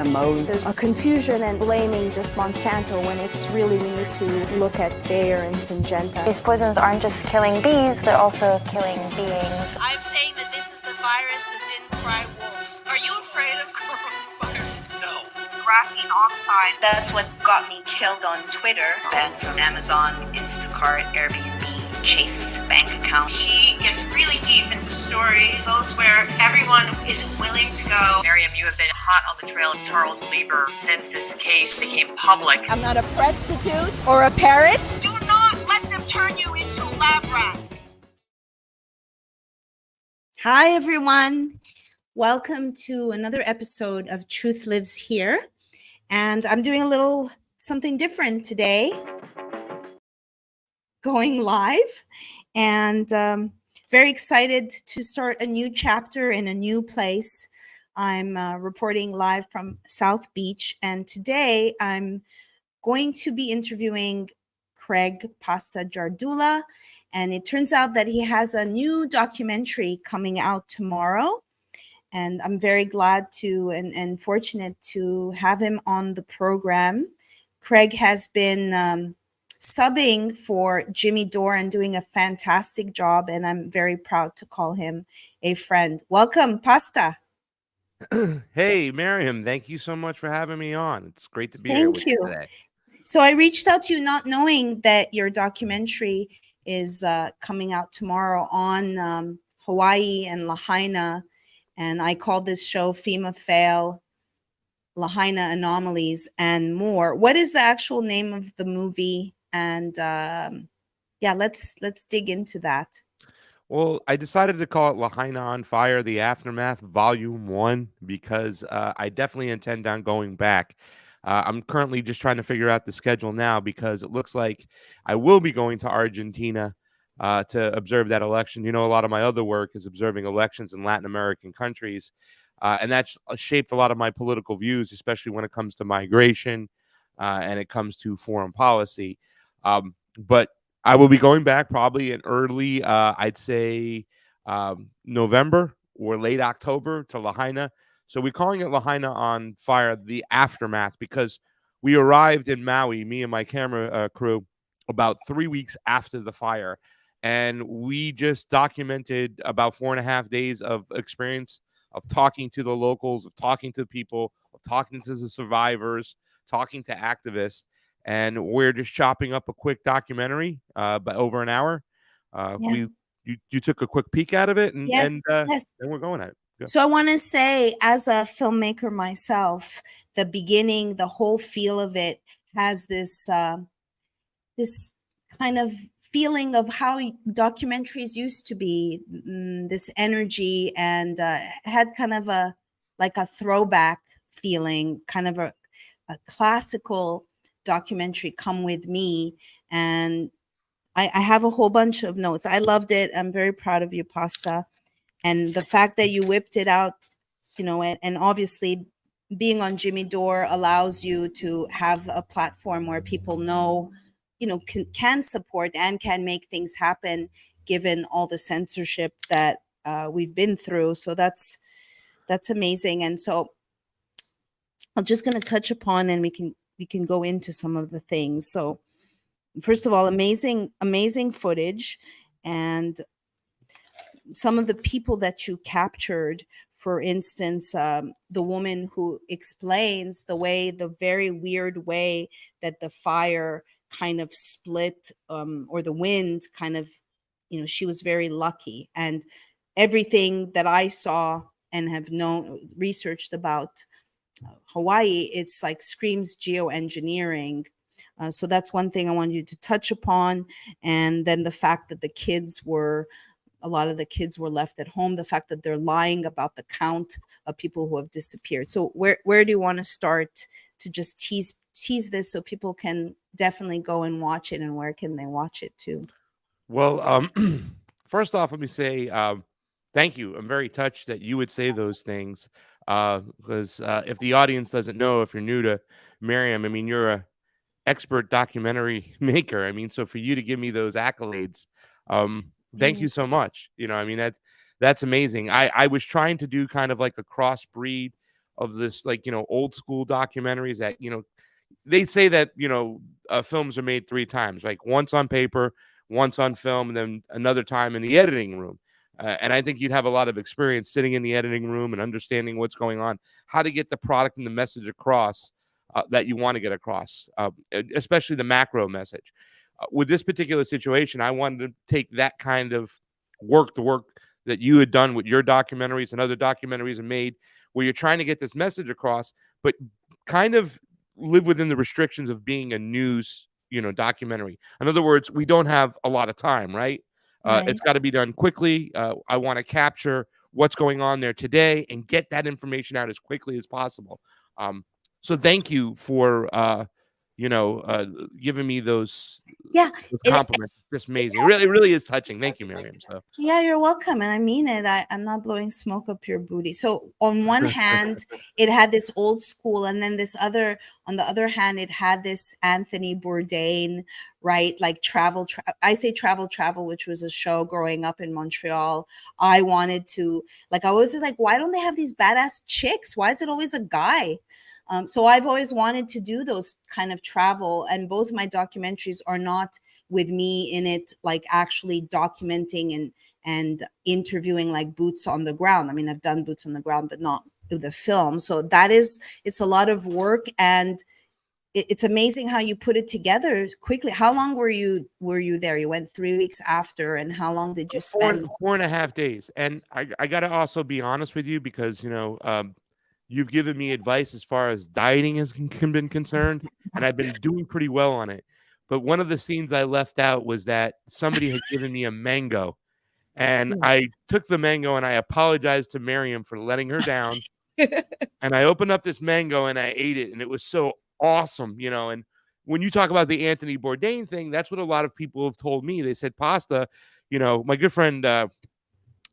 There's a confusion and blaming just Monsanto when it's really we need to look at Bayer and Syngenta. These poisons aren't just killing bees, they're also killing beings. I'm saying that this is the virus that didn't cry wolf. Are you afraid of coronavirus? No. Graphene oxide, that's what got me killed on Twitter. Banned from Amazon, Instacart, Airbnb, Chase's bank account. She gets really deep into stories, those where everyone is willing to go. Miriam, you have been hot on the trail of Charles Lieber since this case became public. I'm not a prostitute or a parrot. Do not let them turn you into lab rats. Hi, everyone. Welcome to another episode of Truth Lives Here. And I'm doing a little something different today, going live, and very excited to start a new chapter in a new place. I'm reporting live from South Beach, and today I'm going to be interviewing Craig Pasta Jardula, and it turns out that he has a new documentary coming out tomorrow. And I'm very glad to and fortunate to have him on the program. Craig has been subbing for Jimmy Dore and doing a fantastic job, and I'm very proud to call him a friend. Welcome, Pasta. Hey, Miriam, thank you so much for having me on. It's great to be here with you today. So I reached out to you not knowing that your documentary is coming out tomorrow on Hawaii and Lahaina. And I called this show FEMA Fail, Lahaina Anomalies, and more. What is the actual name of the movie? And let's dig into that. Well, I decided to call it Lahaina on Fire, The Aftermath, Volume 1, because I definitely intend on going back. I'm currently just trying to figure out the schedule now because it looks like I will be going to Argentina to observe that election. You know, a lot of my other work is observing elections in Latin American countries, and that's shaped a lot of my political views, especially when it comes to migration and it comes to foreign policy. But I will be going back probably in early, I'd say, November or late October to Lahaina. So we're calling it Lahaina on Fire, The Aftermath, because we arrived in Maui, me and my camera crew, about 3 weeks after the fire. And we just documented about 4.5 days of experience of talking to the locals, of talking to people, of talking to the survivors, talking to activists. And we're just chopping up a quick documentary, but over an hour. You took a quick peek at it, and yes. Then we're going at it. Yeah. So I want to say, as a filmmaker myself, the beginning, the whole feel of it has this this kind of feeling of how documentaries used to be, this energy, and had kind of a throwback feeling, kind of a classical documentary, Come With Me. And I have a whole bunch of notes. I loved it. I'm very proud of you, Pasta. And the fact that you whipped it out, you know, and obviously being on Jimmy Dore allows you to have a platform where people know, you know, can support and can make things happen given all the censorship that we've been through. So that's amazing. And so I'm just going to touch upon, and we can go into some of the things. So first of all, amazing footage, and some of the people that you captured. For instance, the woman who explains the very weird way that the fire kind of split, or the wind kind of, you know, she was very lucky. And everything that I saw and have researched about Hawaii, it's like screams geoengineering. So that's one thing I wanted you to touch upon. And then the fact that a lot of the kids were left at home, the fact that they're lying about the count of people who have disappeared. So where do you want to start to just tease this so people can definitely go and watch it, and where can they watch it too? Well, first off, let me say thank you. I'm very touched that you would say those things, because if the audience doesn't know, if you're new to Miriam, I mean, you're a expert documentary maker. I mean, so for you to give me those accolades, thank you so much. You know, I mean, that's amazing. I was trying to do kind of like a crossbreed of this, like, old school documentaries that, they say that, films are made 3 times, like once on paper, once on film, and then another time in the editing room. And I think you'd have a lot of experience sitting in the editing room and understanding what's going on, how to get the product and the message across that you want to get across, especially the macro message. With this particular situation, I wanted to take that kind of work, the work that you had done with your documentaries and other documentaries and made, where you're trying to get this message across, but kind of live within the restrictions of being a news, documentary. In other words, we don't have a lot of time, right? Right. It's got to be done quickly. I want to capture what's going on there today and get that information out as quickly as possible. So thank you for, giving me those compliments. It's just amazing. It really is touching. Thank you, Miriam. So Yeah, you're welcome. And I mean it. I'm not blowing smoke up your booty. So on one hand, it had this old school, and then on the other hand, it had this Anthony Bourdain, right? Like I say travel, which was a show growing up in Montreal. I wanted to, like, I was just like, why don't they have these badass chicks? Why is it always a guy? So I've always wanted to do those kind of travel, and both my documentaries are not with me in it, like actually documenting and interviewing, like boots on the ground. I mean, I've done boots on the ground, but not with the film. So it's a lot of work, and it's amazing how you put it together quickly. How long were you there? You went 3 weeks after, and how long did you spend? 4.5 days. And I got to also be honest with you, because you've given me advice as far as dieting has been concerned, and I've been doing pretty well on it. But one of the scenes I left out was that somebody had given me a mango, and I took the mango and I apologized to Miriam for letting her down. And I opened up this mango and I ate it, and it was so awesome, And when you talk about the Anthony Bourdain thing, that's what a lot of people have told me. They said, Pasta, my good friend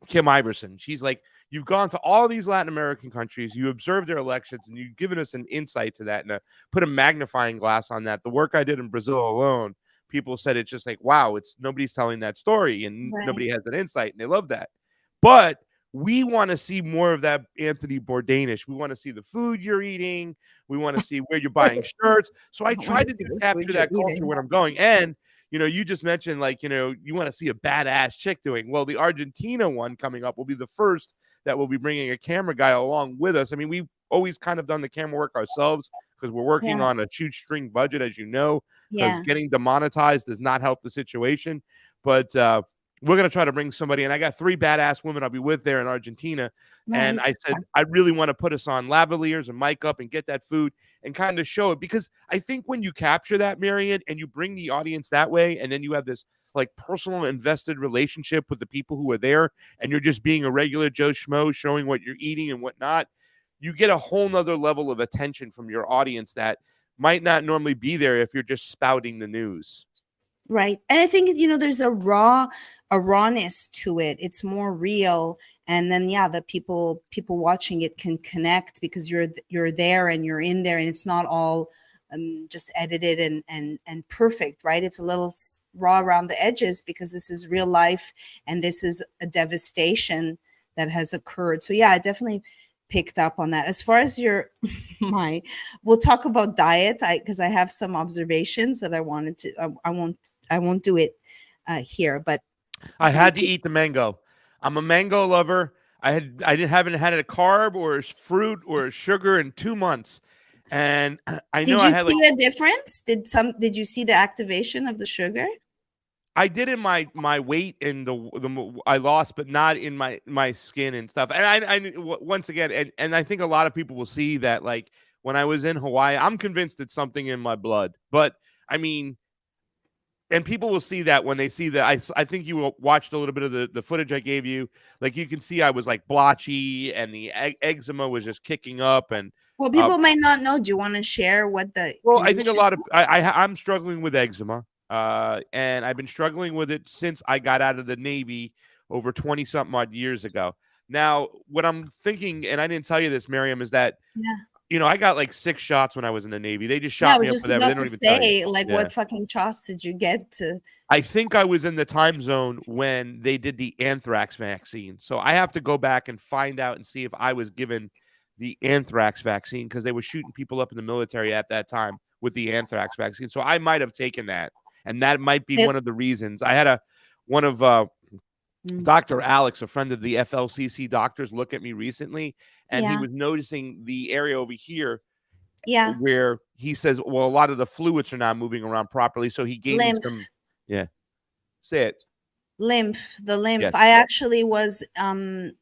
Kim Iverson, she's like, you've gone to all these Latin American countries, you observed their elections, and you've given us an insight to that, and put a magnifying glass on that. The work I did in Brazil alone, people said it's just like, wow, nobody's telling that story, and nobody has that insight, and they love that. But we want to see more of that Anthony Bourdainish. We want to see the food you're eating. We want to see where you're buying shirts. So I tried to capture that culture when I'm going. And you just mentioned, like, you want to see a badass chick doing. Well, the Argentina one coming up will be the first that we'll be bringing a camera guy along with us. I mean, we've always kind of done the camera work ourselves because we're working on a shoestring budget, as you know, because getting demonetized does not help the situation. But we're going to try to bring somebody. And I got 3 badass women I'll be with there in Argentina. Nice. And I said, I really want to put us on lavaliers and mic up and get that food and kind of show it. Because I think when you capture that, Marion, and you bring the audience that way, and then you have this like personal invested relationship with the people who are there, and you're just being a regular Joe Schmo showing what you're eating and whatnot, you get a whole nother level of attention from your audience that might not normally be there if you're just spouting the news. Right. And I think, there's a rawness to it. It's more real. And then, the people watching it can connect because you're there and you're in there, and it's not all just edited and perfect, right? It's a little raw around the edges because this is real life and this is a devastation that has occurred. So I definitely picked up on that. As far as we'll talk about diet, because I have some observations that I wanted to. I won't do it here, but I had to eat the mango. I'm a mango lover. I haven't had a carb or a fruit or a sugar in 2 months, and I know I had. Did you see a difference? Did you see the activation of the sugar? I did in my weight and the I lost, but not in my skin and stuff. And I once again, and I think a lot of people will see that, like, when I was in Hawaii, I'm convinced it's something in my blood. But I mean, and people will see that when they see that. I think you watched a little bit of the footage I gave you. Like, you can see I was like blotchy, and the eczema was just kicking up. And well, people might not know. Do you want to share what the? Well, I think a lot of I'm struggling with eczema. And I've been struggling with it since I got out of the Navy over 20 something odd years ago. Now, what I'm thinking, and I didn't tell you this, Miriam, is that, I got like 6 shots when I was in the Navy. They just shot me up for that. They don't even tell you. What fucking shots did you get to? I think I was in the time zone when they did the anthrax vaccine. So I have to go back and find out and see if I was given the anthrax vaccine because they were shooting people up in the military at that time with the anthrax vaccine. So I might have taken that, and that might be one of the reasons. I had one of Dr. Alex, a friend of the FLCC doctors, look at me recently, and he was noticing the area over here where he says, well, a lot of the fluids are not moving around properly. So he gave me some, say it. Lymph, the lymph. Yes. I actually was when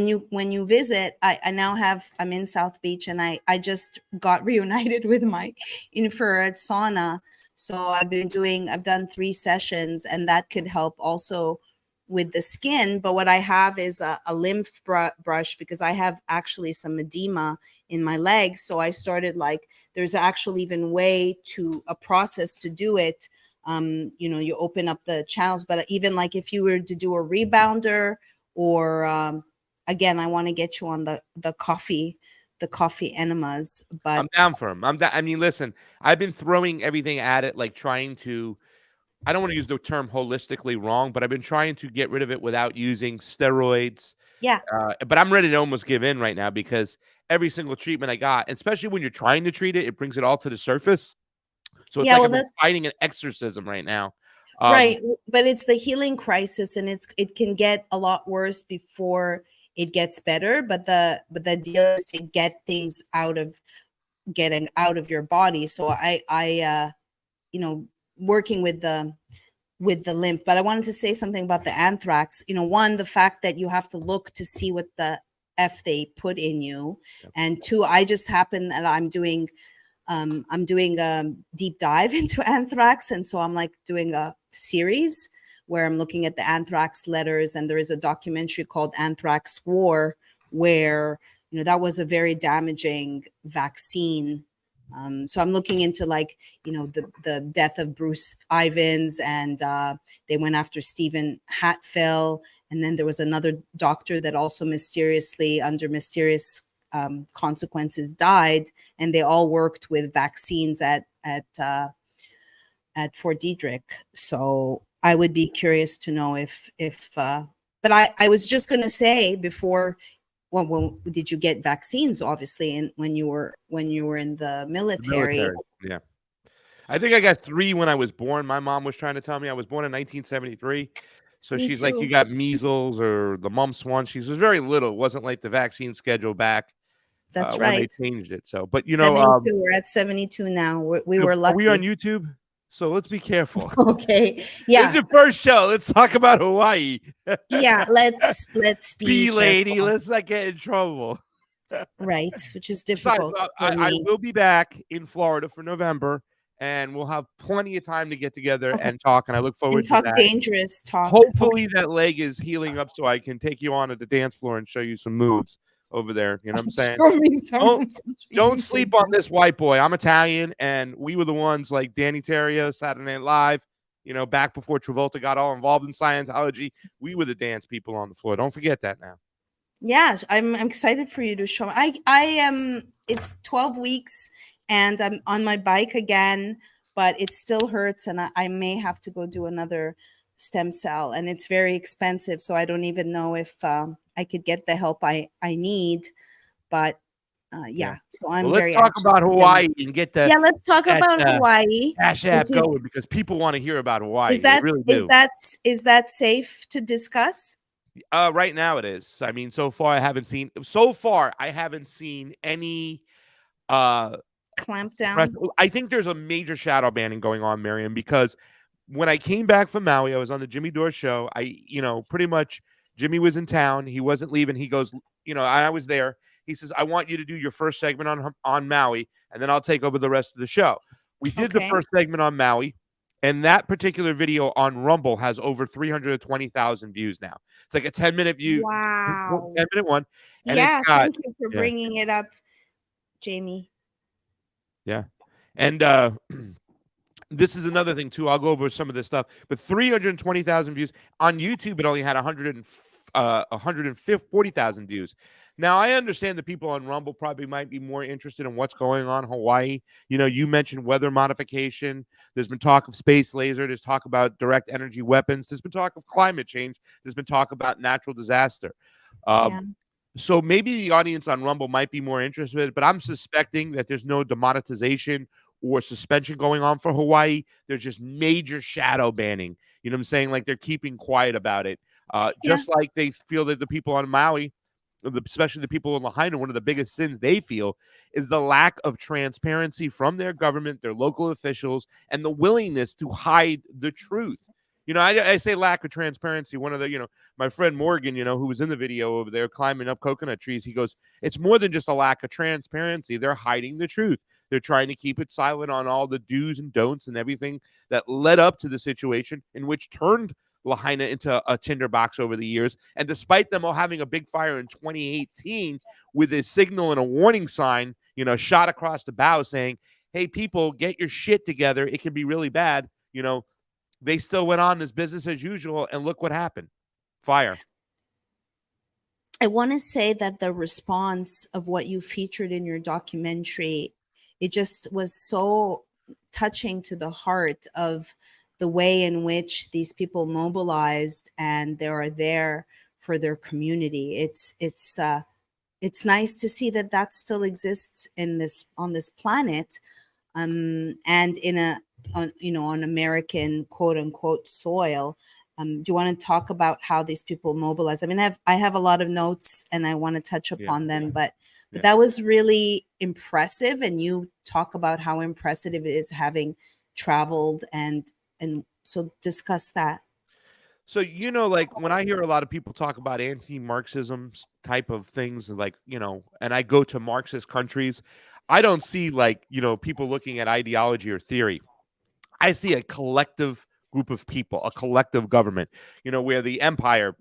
you visit, I'm in South Beach, and I just got reunited with my infrared sauna. So I've done 3 sessions, and that could help also with the skin. But what I have is a lymph brush because I have actually some edema in my legs. So I started there's actually even a process to do it. You open up the channels, but even if you were to do a rebounder or again, I want to get you on the coffee enemas, but I'm down for them. I mean, listen, I've been throwing everything at it, trying to, I don't want to use the term holistically wrong, but I've been trying to get rid of it without using steroids. Yeah. But I'm ready to almost give in right now because every single treatment I got, especially when you're trying to treat it, it brings it all to the surface. So it's I'm fighting an exorcism right now. Right. But it's the healing crisis, and it can get a lot worse before it gets better. But the deal is to get things getting out of your body. So I working with the lymph. But I wanted to say something about the anthrax. One, the fact that you have to look to see what the F they put in you. Yep. And 2, I just happen that I'm doing a deep dive into anthrax. And so I'm doing a series where I'm looking at the anthrax letters. And there is a documentary called Anthrax War where, that was a very damaging vaccine. So I'm looking into the death of Bruce Ivins, and they went after Stephen Hatfill. And then there was another doctor that also mysteriously, under mysterious consequences, died, and they all worked with vaccines at Fort Detrick. So I would be curious to know if but I was just going to say before, well, did you get vaccines? Obviously, and when you were in the military. Yeah, I think I got 3 when I was born. My mom was trying to tell me I was born in 1973. So she's too. You got measles or the mumps one. She was very little. It wasn't like the vaccine schedule back. That's right. When they changed it. So, but 72, we're at 72 now. We were lucky. Are we on YouTube? So let's be careful. Okay. Yeah. It's your first show. Let's talk about Hawaii. Yeah. Let's be lady. Let's not get in trouble. Right. Which is difficult. I will be back in Florida for November, and we'll have plenty of time to get together and talk. And I look forward to that. Dangerous talk. Hopefully that leg is healing up so I can take you on at the dance floor and show you some moves over there. You know what I'm saying? Don't sleep on this white boy. I'm Italian, and we were the ones like Danny Terrio, Saturday Night Live, back before Travolta got all involved in Scientology. We were the dance people on the floor. Don't forget that now. Yeah, I'm excited for you to show. I am. It's 12 weeks, and I'm on my bike again, but it still hurts, and I may have to go do another stem cell, and it's very expensive. So I don't even know if I could get the help I need. But yeah, so I'm very. Let's talk about Hawaii and get the. Yeah, let's talk about Hawaii. Cash App going because people want to hear about Hawaii. Is that really do. Is that safe to discuss? Right now it is. I mean, so far I haven't seen any clampdown. I think there's a major shadow banning going on, Miriam, because when I came back from Maui, I was on the Jimmy Dore show. Pretty much Jimmy was in town. He wasn't leaving. He goes, I was there. He says, I want you to do your first segment on Maui, and then I'll take over the rest of the show. We did the first segment on Maui. And that particular video on Rumble has over 320,000 views now. It's like a 10-minute view. Wow. 10-minute one. And yeah, it's got, thank you for bringing it up, Jamie. Yeah. And this is another thing, too. I'll go over some of this stuff. But 320,000 views. On YouTube, it only had 140,000 views. Now, I understand the people on Rumble probably might be more interested in what's going on in Hawaii. You mentioned weather modification. There's been talk of space laser. There's talk about direct energy weapons. There's been talk of climate change. There's been talk about natural disaster. So maybe the audience on Rumble might be more interested, but I'm suspecting that there's no demonetization or suspension going on for Hawaii. There's just major shadow banning. You know what I'm saying? Like they're keeping quiet about it. Yeah. Just like they feel that the people on Maui, especially the people in Lahaina, one of the biggest sins they feel is the lack of transparency from their government, their local officials, and the willingness to hide the truth. I say lack of transparency. One of the, my friend Morgan, who was in the video over there climbing up coconut trees, he goes, it's more than just a lack of transparency. They're hiding the truth. They're trying to keep it silent on all the do's and don'ts and everything that led up to the situation in which turned Lahaina into a tinderbox over the years. And despite them all having a big fire in 2018 with a signal and a warning sign, shot across the bow saying, hey, people, get your shit together. It can be really bad. They still went on as business as usual, and look what happened. Fire. I want to say that the response of what you featured in your documentary, it just was so touching to the heart of the way in which these people mobilized and they are there for their community. It's nice to see that that still exists on this planet, and on American quote unquote soil. Do you want to talk about how these people mobilize? I mean, I have a lot of notes and I want to touch upon them, but that was really impressive. And you talk about how impressive it is having traveled and so discuss that. So, like when I hear a lot of people talk about anti-Marxism type of things, like, and I go to Marxist countries, I don't see like, people looking at ideology or theory. I see a collective group of people, a collective government, where the empire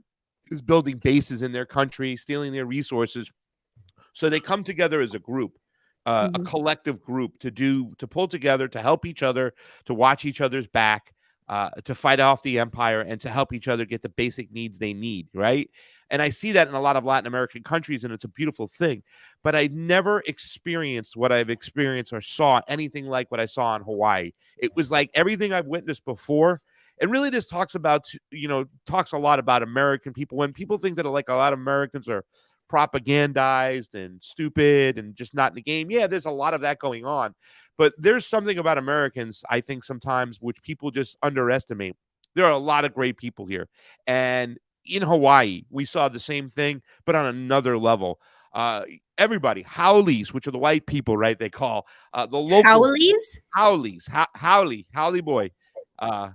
is building bases in their country, stealing their resources. So they come together as a group, a collective group to pull together, to help each other, to watch each other's back, to fight off the empire and to help each other get the basic needs they need, right? And I see that in a lot of Latin American countries, and it's a beautiful thing. But I never experienced what I've experienced or saw anything like what I saw in Hawaii. It was like everything I've witnessed before. And really this talks a lot about American people. When people think that like a lot of Americans are propagandized and stupid and just not in the game, yeah, there's a lot of that going on. But there's something about Americans, I think, sometimes which people just underestimate. There are a lot of great people here. And in Hawaii, we saw the same thing, but on another level. Everybody, Howleys, which are the white people, right? They call the local Howleys, Howley boy.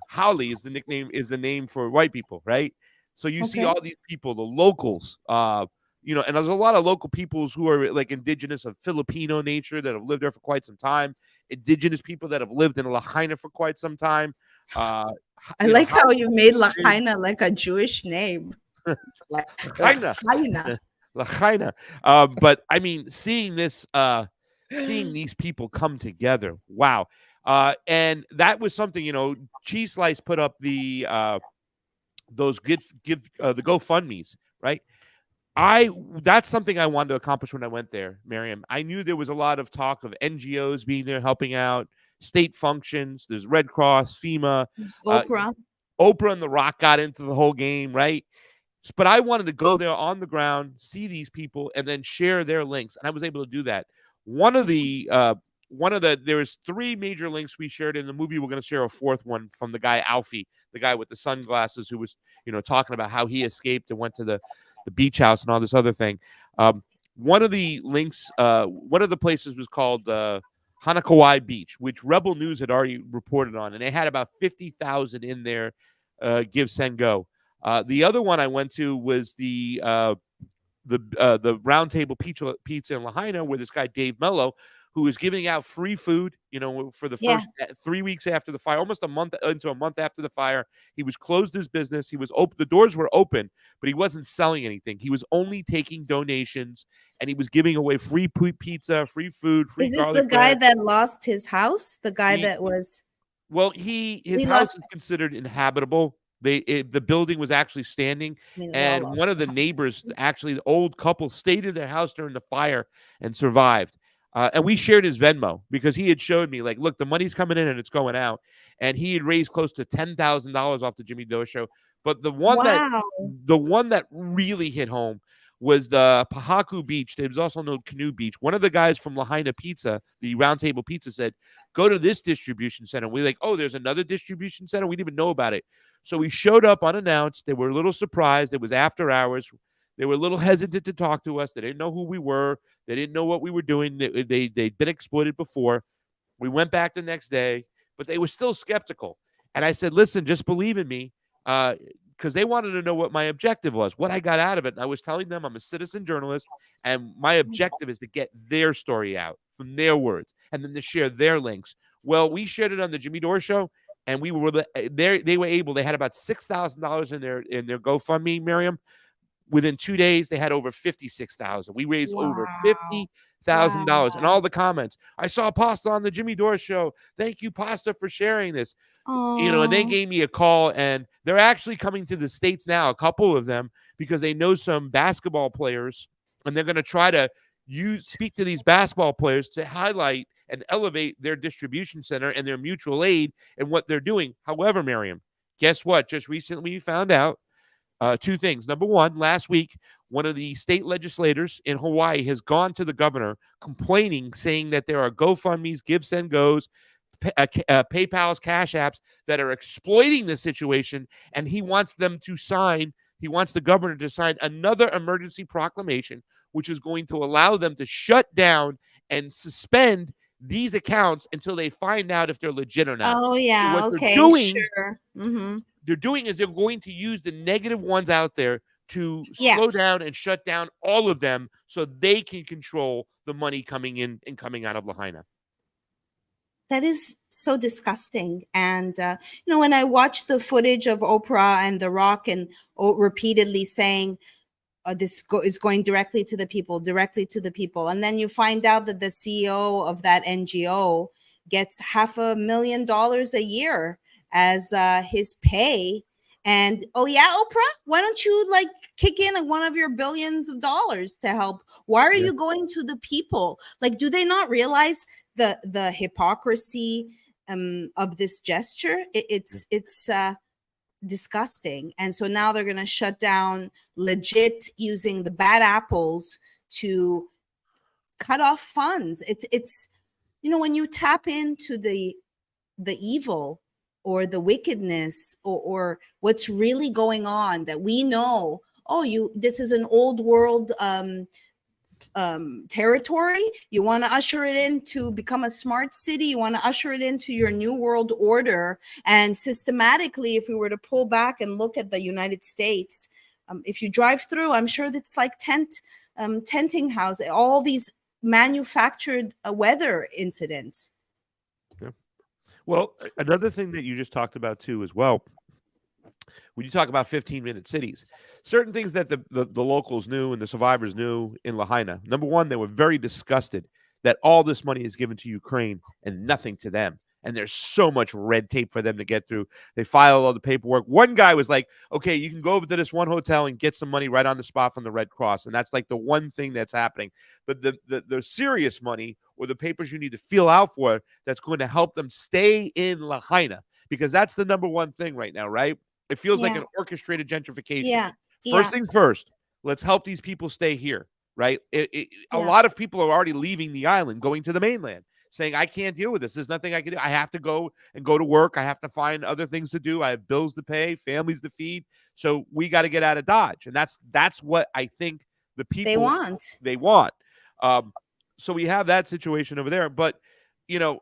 Howley is the name for white people, right? So you see all these people, the locals, and there's a lot of local peoples who are like indigenous of Filipino nature that have lived there for quite some time. Indigenous people that have lived in Lahaina for quite some time. I like how you made Lahaina like a Jewish name. Lahaina. Lahaina. But I mean, seeing these people come together, wow. And that was something, Cheese Slice put up the those the GoFundMe's, right? That's something I wanted to accomplish when I went there, Miriam. I knew there was a lot of talk of NGOs being there helping out, state functions. There's Red Cross, FEMA, Oprah. Oprah and The Rock got into the whole game, right? But I wanted to go there on the ground, see these people, and then share their links, and I was able to do that. There's 3 major links we shared in the movie. We're going to share a 4th one from the guy Alfie, the guy with the sunglasses who was, talking about how he escaped and went to the beach house and all this other thing. One of the links, one of the places was called Hanakawai Beach, which Rebel News had already reported on, and they had about 50,000 in there. Give, send, go. The other one I went to was the Round Table Pizza in Lahaina, where this guy Dave Mello, who was giving out free food, for the first 3 weeks after the fire, almost a month after the fire. He was closed his business. He was open. The doors were open, but he wasn't selling anything. He was only taking donations, and he was giving away free pizza, free food, free. Is this the guy that lost his house? The guy that was. Well, his house is considered inhabitable. The building was actually standing, and one of the neighbors, actually the old couple, stayed in their house during the fire and survived. And we shared his Venmo because he had showed me, like, look, the money's coming in and it's going out. And he had raised close to $10,000 off the Jimmy Dore show. But the one that really hit home was the Pahaku Beach. It was also known Canoe Beach. One of the guys from Lahaina Pizza, the Round Table Pizza, said, go to this distribution center. We're like, oh, there's another distribution center? We didn't even know about it. So we showed up unannounced. They were a little surprised. It was after hours. They were a little hesitant to talk to us. They didn't know who we were. They didn't know what we were doing. They'd been exploited before. We went back the next day, but they were still skeptical. And I said, listen, just believe in me, because they wanted to know what my objective was, what I got out of it. And I was telling them I'm a citizen journalist, and my objective is to get their story out from their words and then to share their links. Well, we shared it on the Jimmy Dore Show, and we were there. They were able. They had about $6,000 in their GoFundMe, Miriam. Within 2 days, they had over 56,000. We raised over $50,000, and all the comments. I saw Pasta on the Jimmy Dore Show. Thank you, Pasta, for sharing this. And they gave me a call, and they're actually coming to the States now, a couple of them, because they know some basketball players, and they're going to try to speak to these basketball players to highlight and elevate their distribution center and their mutual aid and what they're doing. However, Miriam, guess what? Just recently we found out two things. Number one, last week, one of the state legislators in Hawaii has gone to the governor complaining, saying that there are GoFundMes, Give, Send, Goes, PayPal's, Cash Apps that are exploiting the situation, and he wants the governor to sign another emergency proclamation, which is going to allow them to shut down and suspend these accounts until they find out if they're legit or not. Oh, yeah. So what okay. they're doing, Sure. Mm-hmm. they're doing is they're going to use the negative ones out there to slow down and shut down all of them so they can control the money coming in and coming out of Lahaina. That is so disgusting. And, when I watched the footage of Oprah and The Rock and repeatedly saying, this is going directly to the people. And then you find out that the CEO of that NGO gets $500,000 a year as his pay. And, oh yeah, Oprah, why don't you kick in one of your billions of dollars to help? Why are you going to the people? Do they not realize the hypocrisy of this gesture? It's disgusting. And so now they're going to shut down legit using the bad apples to cut off funds. It's when you tap into the evil or the wickedness or what's really going on, that we know, this is an old world territory. You want to usher it in to become a smart city. You want to usher it into your new world order. And systematically, if we were to pull back and look at the United States, if you drive through, I'm sure it's like tenting house, all these manufactured weather incidents. Yeah. Well, another thing that you just talked about too, as well, when you talk about 15-minute cities, certain things that the locals knew and the survivors knew in Lahaina. Number one, they were very disgusted that all this money is given to Ukraine and nothing to them. And there's so much red tape for them to get through. They file all the paperwork. One guy was like, okay, you can go over to this one hotel and get some money right on the spot from the Red Cross. And that's the one thing that's happening. But the serious money or the papers you need to fill out for that's going to help them stay in Lahaina, because that's the number one thing right now, right? It feels like an orchestrated gentrification. First things first, let's help these people stay here, right? A lot of people are already leaving the island, going to the mainland, saying, I can't deal with this. There's nothing I can do. I have to go to work. I have to find other things to do. I have bills to pay, families to feed. So we got to get out of Dodge. And that's what I think the people they want. So we have that situation over there. But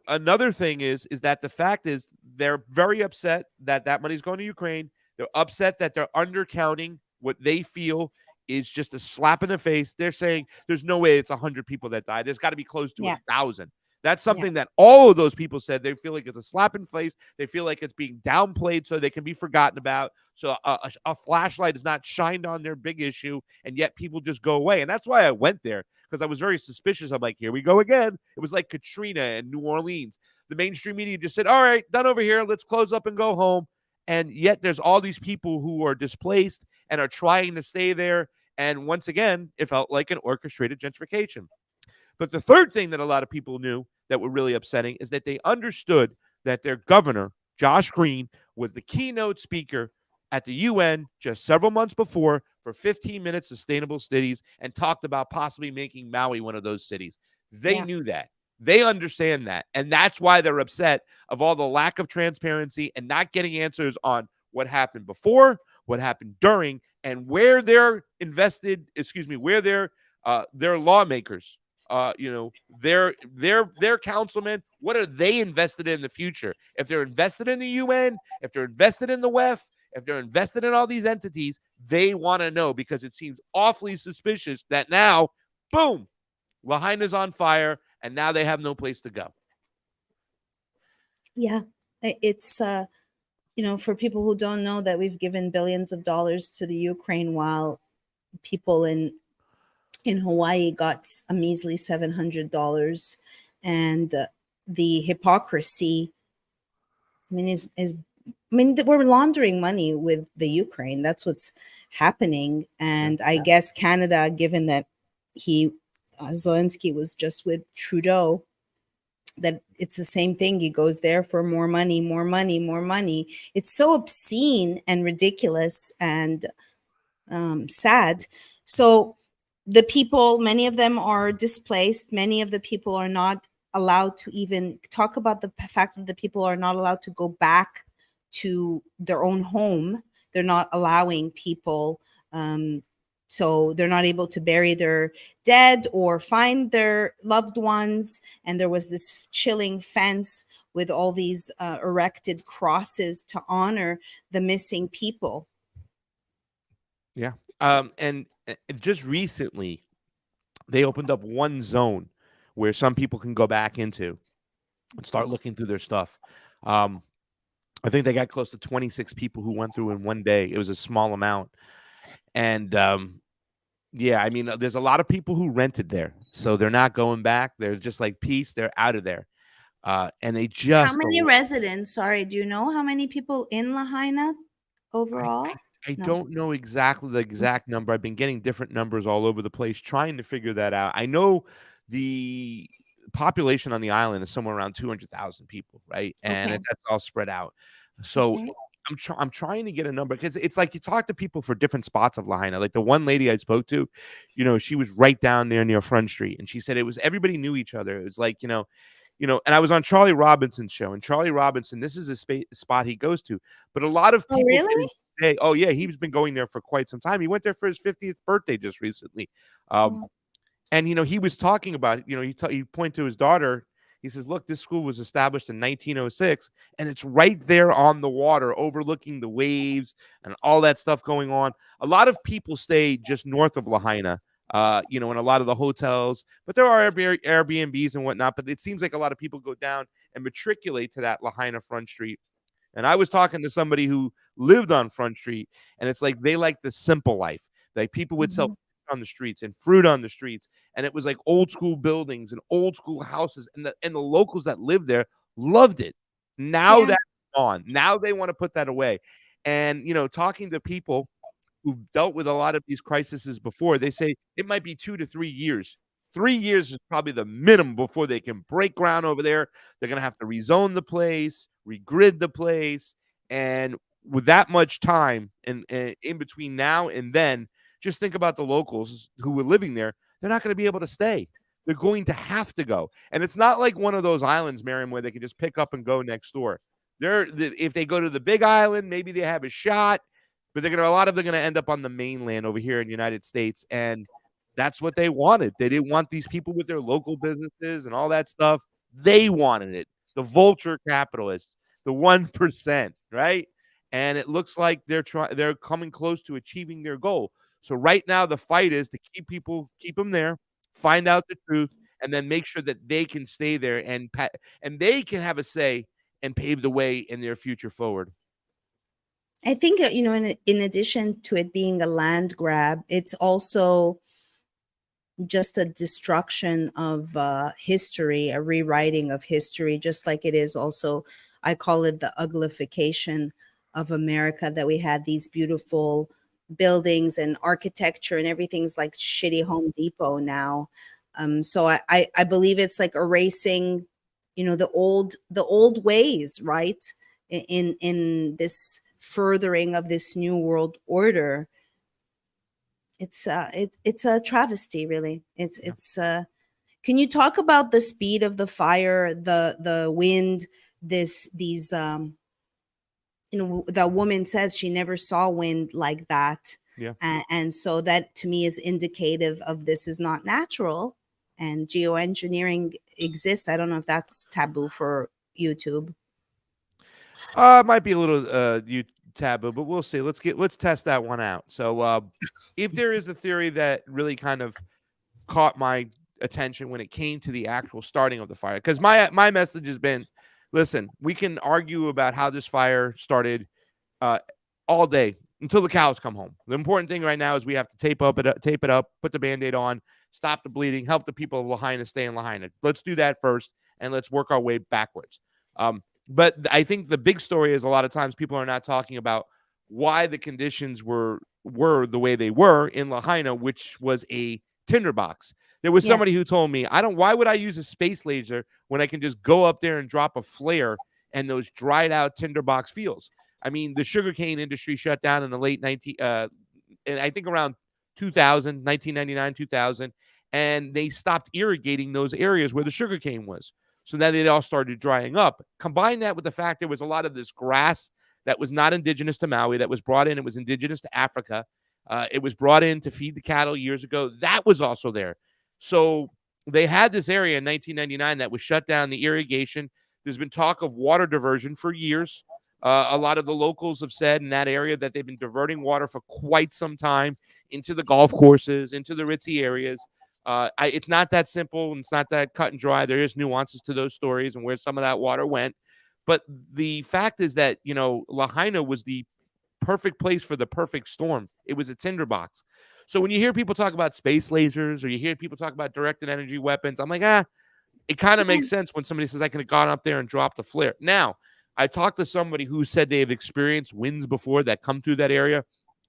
another thing is that the fact is they're very upset that money is going to Ukraine. They're upset that they're undercounting what they feel is just a slap in the face. They're saying there's no way it's 100 people that died. There's got to be close to 1,000. That's something that all of those people said. They feel like it's a slap in the face. They feel like it's being downplayed so they can be forgotten about. So a flashlight is not shined on their big issue, and yet people just go away. And that's why I went there, because I was very suspicious. I'm like, here we go again. It was like Katrina in New Orleans. The mainstream media just said, all right, done over here. Let's close up and go home. And yet there's all these people who are displaced and are trying to stay there. And once again, it felt like an orchestrated gentrification. But the third thing that a lot of people knew that were really upsetting is that they understood that their governor, Josh Green, was the keynote speaker at the UN just several months before for 15 minutes, sustainable cities, and talked about possibly making Maui one of those cities. They Yeah. knew that. They understand that. And that's why they're upset of all the lack of transparency and not getting answers on what happened before, what happened during, and where they're invested, where their lawmakers, their councilmen, what are they invested in the future? If they're invested in the UN, if they're invested in the WEF, if they're invested in all these entities, they want to know, because it seems awfully suspicious that now, boom, Lahaina's on fire, and now they have no place to go. Yeah. It's, for people who don't know, that we've given billions of dollars to the Ukraine, while people in Hawaii got a measly $700. And the hypocrisy, I mean, we're laundering money with the Ukraine. That's what's happening. And I guess Canada, given that Zelensky was just with Trudeau, that it's the same thing. He goes there for more money, more money, more money. It's so obscene and ridiculous and sad. So the people, many of them are displaced. Many of the people are not allowed to even talk about the fact that the people are not allowed to go back to their own home. They're not allowing people, so they're not able to bury their dead or find their loved ones. And there was this chilling fence with all these erected crosses to honor the missing people. Yeah. And just recently, they opened up one zone where some people can go back into and start looking through their stuff. I think they got close to 26 people who went through in one day. It was a small amount. And yeah, I mean, there's a lot of people who rented there, so they're not going back. They're just like, peace, they're out of there. And they just... How many residents? Sorry, do you know how many people in Lahaina overall? I No. don't know exactly the exact number. I've been getting different numbers all over the place, trying to figure that out. I know the population on the island is somewhere around 200,000 people, right? And Okay. that's all spread out. So Okay. I'm trying to get a number, because it's like you talk to people for different spots of Lahaina. Like the one lady I spoke to, she was right down there near Front Street, and she said it was everybody knew each other. It was like, and I was on Charlie Robinson's show, and Charlie Robinson, this is a spot he goes to, but a lot of people really? didn't stay. Oh yeah, he's been going there for quite some time. He went there for his 50th birthday just recently. And he was talking about, he pointed to his daughter. He says, look, this school was established in 1906, and it's right there on the water, overlooking the waves and all that stuff going on. A lot of people stay just north of Lahaina, in a lot of the hotels, but there are Airbnbs and whatnot. But it seems like a lot of people go down and matriculate to that Lahaina Front Street. And I was talking to somebody who lived on Front Street, and it's like they like the simple life. Like people would sell on the streets and fruit on the streets, and it was like old school buildings and old school houses, and the locals that lived there loved it. Now that's gone. Now they want to put that away. And talking to people who've dealt with a lot of these crises before, they say it might be 2 to 3 years. 3 years is probably the minimum before they can break ground over there. They're going to have to rezone the place, regrid the place. And with that much time in between now and then, just think about the locals who were living there. They're not going to be able to stay. They're going to have to go. And it's not like one of those islands, Miriam, where they can just pick up and go next door. If they go to the big island, maybe they have a shot, but a lot of them are going to end up on the mainland over here in the United States. And that's what they wanted. They didn't want these people with their local businesses and all that stuff. They wanted it. The vulture capitalists, the 1%, right? And it looks like they're coming close to achieving their goal. So right now, the fight is to keep them there, find out the truth, and then make sure that they can stay there and they can have a say and pave the way in their future forward. I think, in addition to it being a land grab, it's also just a destruction of history, a rewriting of history, just like it is also, I call it the uglification of America, that we had these beautiful buildings and architecture and everything's like shitty Home Depot now. So I believe it's like erasing, the old ways, right? In this furthering of this new world order. It's a travesty, really. It's can you talk about the speed of the fire, the wind, these the woman says she never saw wind like that. Yeah. And so that to me is indicative of this is not natural, and geoengineering exists. I don't know if that's taboo for YouTube. It might be a little you taboo, but we'll see. Let's test that one out. So if there is a theory that really kind of caught my attention when it came to the actual starting of the fire, because my message has been, listen, we can argue about how this fire started all day until the cows come home. The important thing right now is we have to tape it up, put the Band-Aid on, stop the bleeding, help the people of Lahaina stay in Lahaina. Let's do that first, and let's work our way backwards. But I think the big story is a lot of times people are not talking about why the conditions were the way they were in Lahaina, which was a tinderbox. There was somebody who told me, why would I use a space laser when I can just go up there and drop a flare and those dried out tinderbox fields? I mean, the sugarcane industry shut down in the late and I think around 1999, 2000, and they stopped irrigating those areas where the sugarcane was. So then it all started drying up. Combine that with the fact there was a lot of this grass that was not indigenous to Maui that was brought in. It was indigenous to Africa. It was brought in to feed the cattle years ago. That was also there. So they had this area in 1999 that was shut down, the irrigation. There's been talk of water diversion for years. A lot of the locals have said in that area that they've been diverting water for quite some time into the golf courses, into the ritzy areas. It's not that simple and it's not that cut and dry. There is nuances to those stories and where some of that water went. But the fact is that, Lahaina was the perfect place for the perfect storm. It was a tinderbox. So when you hear people talk about space lasers or you hear people talk about directed energy weapons, I'm like, it kind of makes sense when somebody says I could have gone up there and dropped a flare. Now, I talked to somebody who said they have experienced winds before that come through that area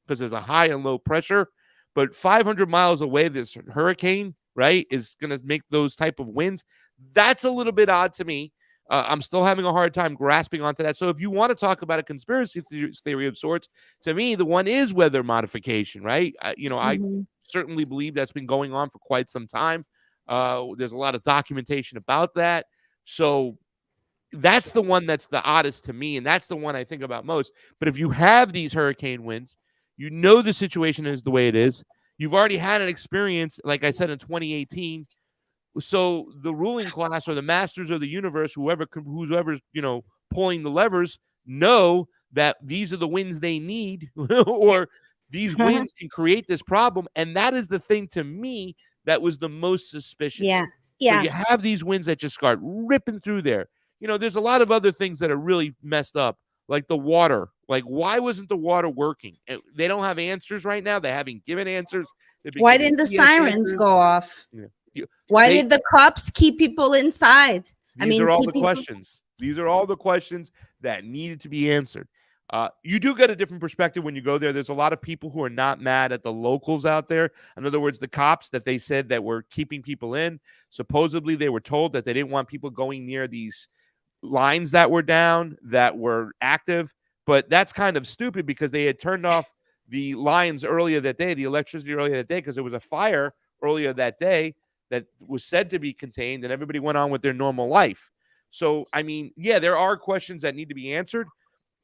because there's a high and low pressure. But 500 miles away, this hurricane, right, is going to make those type of winds. That's a little bit odd to me. I'm still having a hard time grasping onto that. So if you want to talk about a conspiracy theory of sorts, to me, the one is weather modification, right? I certainly believe that's been going on for quite some time. There's a lot of documentation about that. So that's the one that's the oddest to me, and that's the one I think about most. But if you have these hurricane winds, the situation is the way it is. You've already had an experience, like I said, in 2018. So the ruling class or the masters of the universe, whoever's pulling the levers, know that these are the winds they need, or these winds can create this problem. And that is the thing to me that was the most suspicious. Yeah. So you have these winds that just start ripping through there. There's a lot of other things that are really messed up, like the water. Like, why wasn't the water working? They don't have answers right now. They haven't given answers. Why didn't the sirens go off? Why did the cops keep people inside? These are all the questions. These are all the questions that needed to be answered. You do get a different perspective when you go there. There's a lot of people who are not mad at the locals out there. In other words, the cops that they said that were keeping people in. Supposedly, they were told that they didn't want people going near these lines that were down, that were active. But that's kind of stupid because they had turned off the lines earlier that day, the electricity earlier that day, because there was a fire earlier that day that was said to be contained, and everybody went on with their normal life. So, there are questions that need to be answered.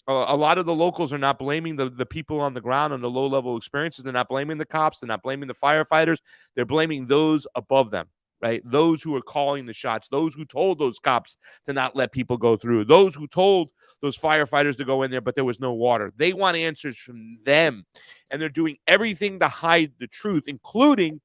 A lot of the locals are not blaming the people on the ground on the low-level experiences. They're not blaming the cops. They're not blaming the firefighters. They're blaming those above them, right? Those who are calling the shots, those who told those cops to not let people go through, those who told those firefighters to go in there, but there was no water. They want answers from them, and they're doing everything to hide the truth, including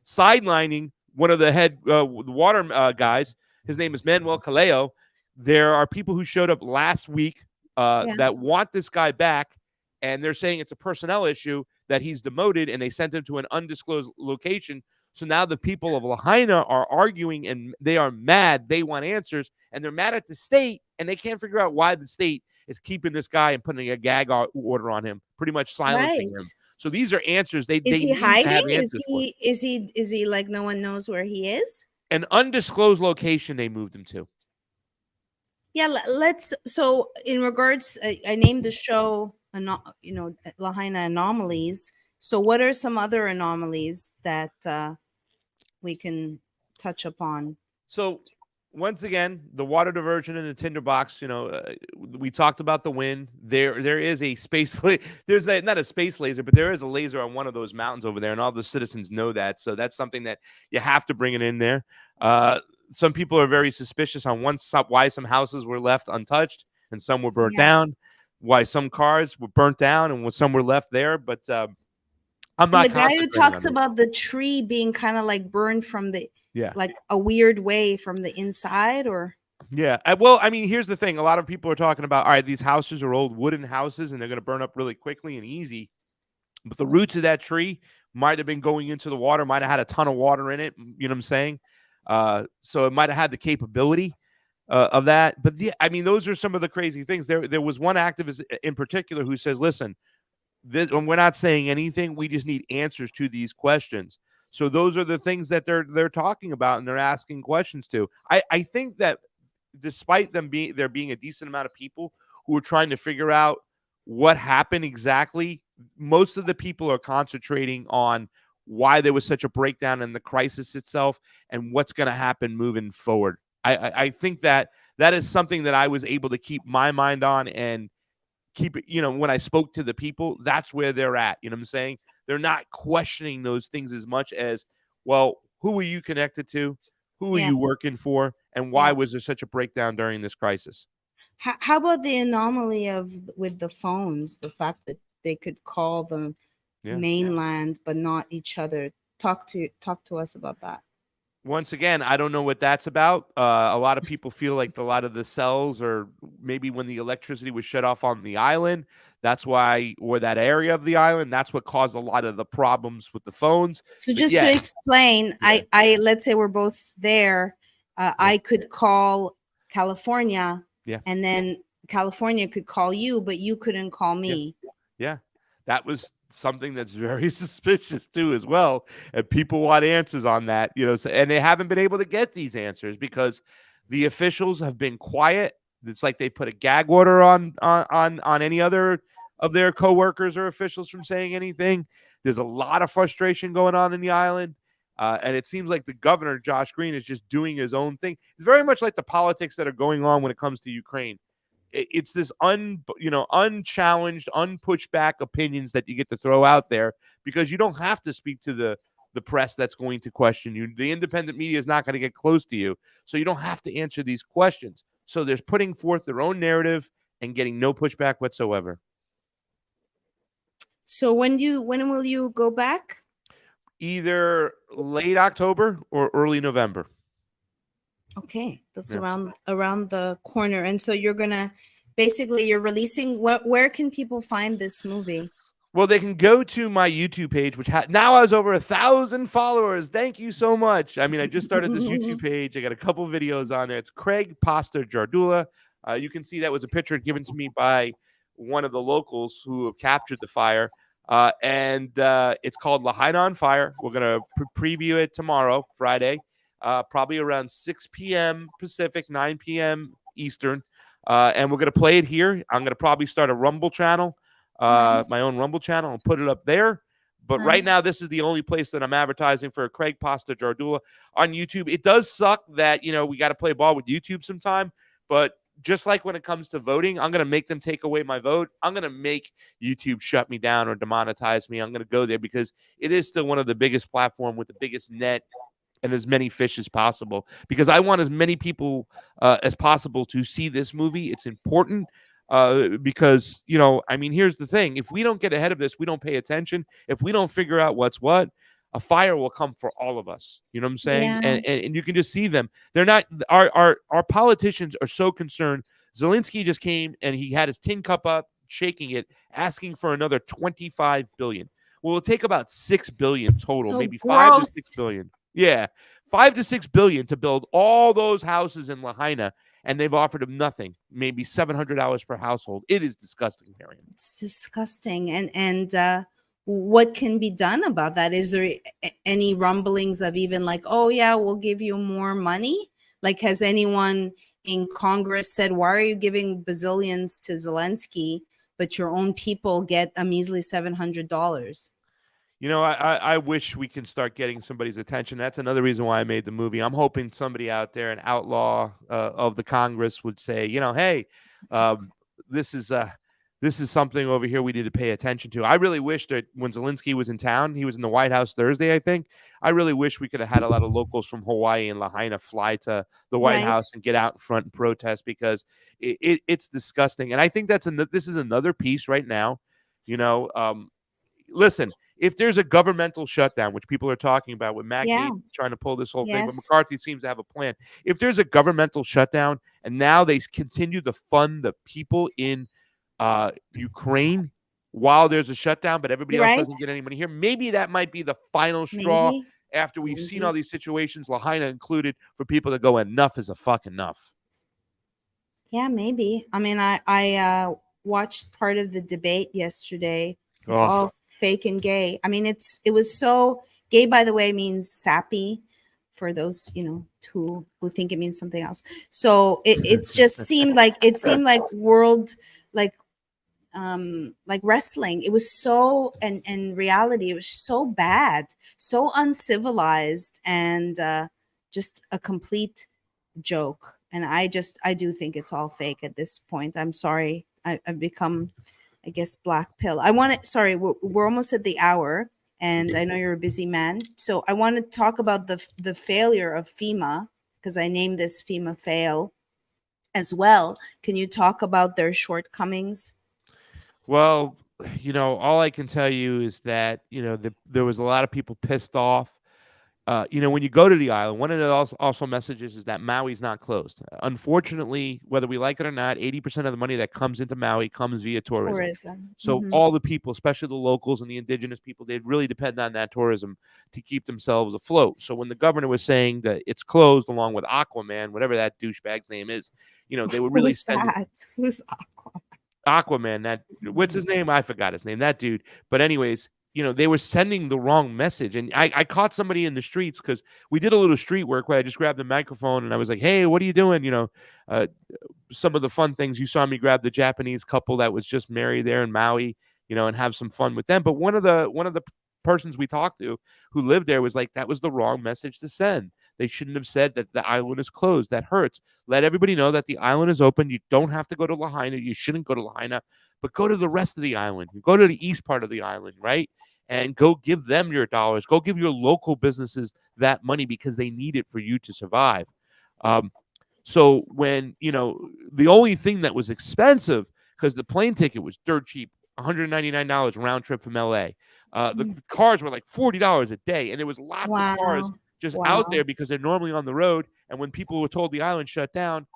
sidelining one of the head water guys. His name is Manuel Caleo. There are people who showed up last week that want this guy back, and they're saying it's a personnel issue that he's demoted, and they sent him to an undisclosed location. So now the people of Lahaina are arguing, and they are mad. They want answers, and they're mad at the state, and they can't figure out why the state is keeping this guy and putting a gag order on him, pretty much silencing him. So these are answers. Is he hiding? Is he like no one knows where he is? An undisclosed location they moved him to. Yeah, so in regards, I named the show Lahaina Anomalies. So what are some other anomalies that we can touch upon? So once again, the water diversion in the tinderbox. We talked about the wind. There is a there's not a space laser, but there is a laser on one of those mountains over there, and all the citizens know that. So that's something that you have to bring it in there. Some people are very suspicious on why some houses were left untouched and some were burnt down. Why some cars were burnt down and some were left there, but I'm not. And the guy who talks about the tree being kind of like burned from the like a weird way from the inside, or well, I mean, here's the thing: a lot of people are talking about, all right, these houses are old wooden houses, and they're going to burn up really quickly and easy. But the roots of that tree might have been going into the water, might have had a ton of water in it. You know what I'm saying? So it might have had the capability of that. But I mean, those are some of the crazy things. There was one activist in particular who says, "Listen, we're not saying anything. We just need answers to these questions." So those are the things that they're talking about and they're asking questions to. I think that despite there being a decent amount of people who are trying to figure out what happened exactly, most of the people are concentrating on why there was such a breakdown in the crisis itself and what's going to happen moving forward. I think that is something that I was able to keep my mind on and keep it, when I spoke to the people, that's where they're at. You know what I'm saying? They're not questioning those things as much as, well, who are you connected to? Who are you working for? And why was there such a breakdown during this crisis? How about the anomaly with the phones, the fact that they could call the mainland but not each other? Talk to us about that. Once again, I don't know what that's about. A lot of people feel like a lot of the cells, or maybe when the electricity was shut off on the island, that's why, or that area of the island, that's what caused a lot of the problems with the phones. So just to explain, I let's say we're both there. I could call California, and then California could call you, but you couldn't call me. Yeah. That was something that's very suspicious too, as well. And people want answers on that, and they haven't been able to get these answers because the officials have been quiet. It's like they put a gag order on any other of their coworkers or officials from saying anything. There's a lot of frustration going on in the island. And it seems like the governor, Josh Green, is just doing his own thing. It's very much like the politics that are going on when it comes to Ukraine. It's this unchallenged, unpushed back opinions that you get to throw out there because you don't have to speak to the press that's going to question you. The independent media is not going to get close to you, so you don't have to answer these questions. So they're putting forth their own narrative and getting no pushback whatsoever. So when will you go back? Either late October or early November. Okay, that's around the corner. And so you're releasing. Where can people find this movie? Well, they can go to my YouTube page, which now has over 1,000 followers. Thank you so much. I mean, I just started this YouTube page. I got a couple videos on it. It's Craig Pasta Jardula. You can see that was a picture given to me by one of the locals who have captured the fire. And it's called Lahaina on Fire. We're going to preview it tomorrow, Friday. Probably around 6 p.m. Pacific, 9 p.m. Eastern. And we're going to play it here. I'm going to probably start a Rumble channel, my own Rumble channel, and put it up there. But right now, this is the only place that I'm advertising for Craig Pasta Jardula on YouTube. It does suck that, we got to play ball with YouTube sometime. But just like when it comes to voting, I'm going to make them take away my vote. I'm going to make YouTube shut me down or demonetize me. I'm going to go there because it is still one of the biggest platforms with the biggest net and as many fish as possible, because I want as many people as possible to see this movie. It's important because, here's the thing. If we don't get ahead of this, we don't pay attention. If we don't figure out what's what, a fire will come for all of us. You know what I'm saying? Yeah. And you can just see them. They're not, our politicians are so concerned. Zelensky just came and he had his tin cup up, shaking it, asking for another $25 billion. Well, it'll take about $6 billion total, maybe $5 to $6 billion. Yeah, $5 to $6 billion to build all those houses in Lahaina, and they've offered them nothing, maybe $700 per household. It is disgusting, Marian. It's disgusting. And what can be done about that? Is there any rumblings of even like, oh yeah, we'll give you more money? Like, has anyone in Congress said, why are you giving bazillions to Zelensky but your own people get a measly $700. You know, I wish we can start getting somebody's attention. That's another reason why I made the movie. I'm hoping somebody out there, an outlaw of the Congress, would say, you know, hey, um, this is this is something over here we need to pay attention to. I really wish that when Zelensky was in town, he was in the White House Thursday, I think. I really wish we could have had a lot of locals from Hawaii and Lahaina fly to the White Right. House and get out in front and protest, because it's disgusting. And I think this is another piece right now. You know, listen, if there's a governmental shutdown, which people are talking about with Matt Yeah. Gaetz trying to pull this whole thing, but Yes. McCarthy seems to have a plan. If there's a governmental shutdown and now they continue to fund the people in Ukraine while there's a shutdown, but everybody else Right. doesn't get any money here, maybe that might be the final straw Maybe. after we've seen Maybe. all these situations, Lahaina included, for people to go, enough is a fuck enough. Yeah, maybe. I mean, I watched part of the debate yesterday. It's Ugh. all fake and gay. I mean, it was so gay, by the way, means sappy for those, who think it means something else. So it just seemed like world, like wrestling. It was so, and in reality, it was so bad, so uncivilized, and just a complete joke. And I do think it's all fake at this point. I'm sorry. I've become, I guess, black pill. Sorry, we're almost at the hour, and I know you're a busy man. So I want to talk about the failure of FEMA, because I named this FEMA fail as well. Can you talk about their shortcomings? Well, all I can tell you is that, there was a lot of people pissed off. When you go to the island, one of the also messages is that Maui's not closed. Unfortunately, whether we like it or not, 80% of the money that comes into Maui comes via tourism. So all the people, especially the locals and the indigenous people, they really depend on that tourism to keep themselves afloat. So when the governor was saying that it's closed, along with Aquaman, whatever that douchebag's name is, they were really spending. Who's Aquaman? Aquaman, what's his name? I forgot his name, that dude. But anyways, they were sending the wrong message. And I caught somebody in the streets, because we did a little street work where I just grabbed the microphone and I was like, hey, what are you doing? Some of the fun things, you saw me grab the Japanese couple that was just married there in Maui, and have some fun with them. But one of the persons we talked to who lived there was like, that was the wrong message to send. They shouldn't have said that the island is closed. That hurts. Let everybody know that the island is open. You don't have to go to Lahaina. You shouldn't go to Lahaina, but go to the rest of the island. Go to the east part of the island, right? And go give them your dollars. Go give your local businesses that money, because they need it for you to survive. So when, the only thing that was expensive, because the plane ticket was dirt cheap, $199 round trip from LA. The cars were like $40 a day, and there was lots of cars just out there because they're normally on the road. And when people were told the island shut down,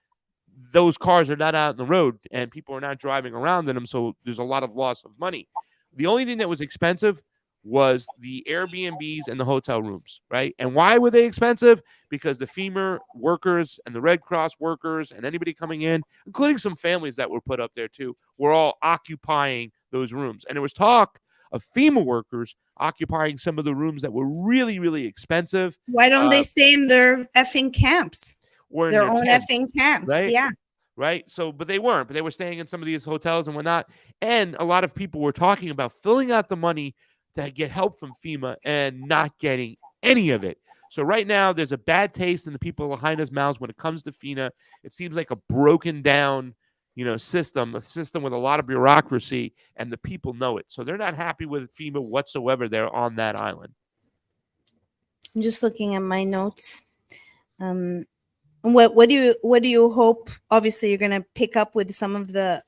those cars are not out on the road and people are not driving around in them. So there's a lot of loss of money. The only thing that was expensive was the Airbnbs and the hotel rooms, right? And why were they expensive? Because the FEMA workers and the Red Cross workers and anybody coming in, including some families that were put up there too, were all occupying those rooms. And there was talk of FEMA workers occupying some of the rooms that were really, really expensive. Why don't they stay in their effing camps? Or their own tents, effing camps, right? Yeah. Right. So, but they weren't. But they were staying in some of these hotels and whatnot. And a lot of people were talking about filling out the money to get help from FEMA and not getting any of it. So right now, there's a bad taste in the people of Lahaina's mouths when it comes to FEMA. It seems like a broken down, system, a system with a lot of bureaucracy, and the people know it. So they're not happy with FEMA whatsoever. They're on that island. I'm just looking at my notes. What do you hope? Obviously, you're going to pick up with some of the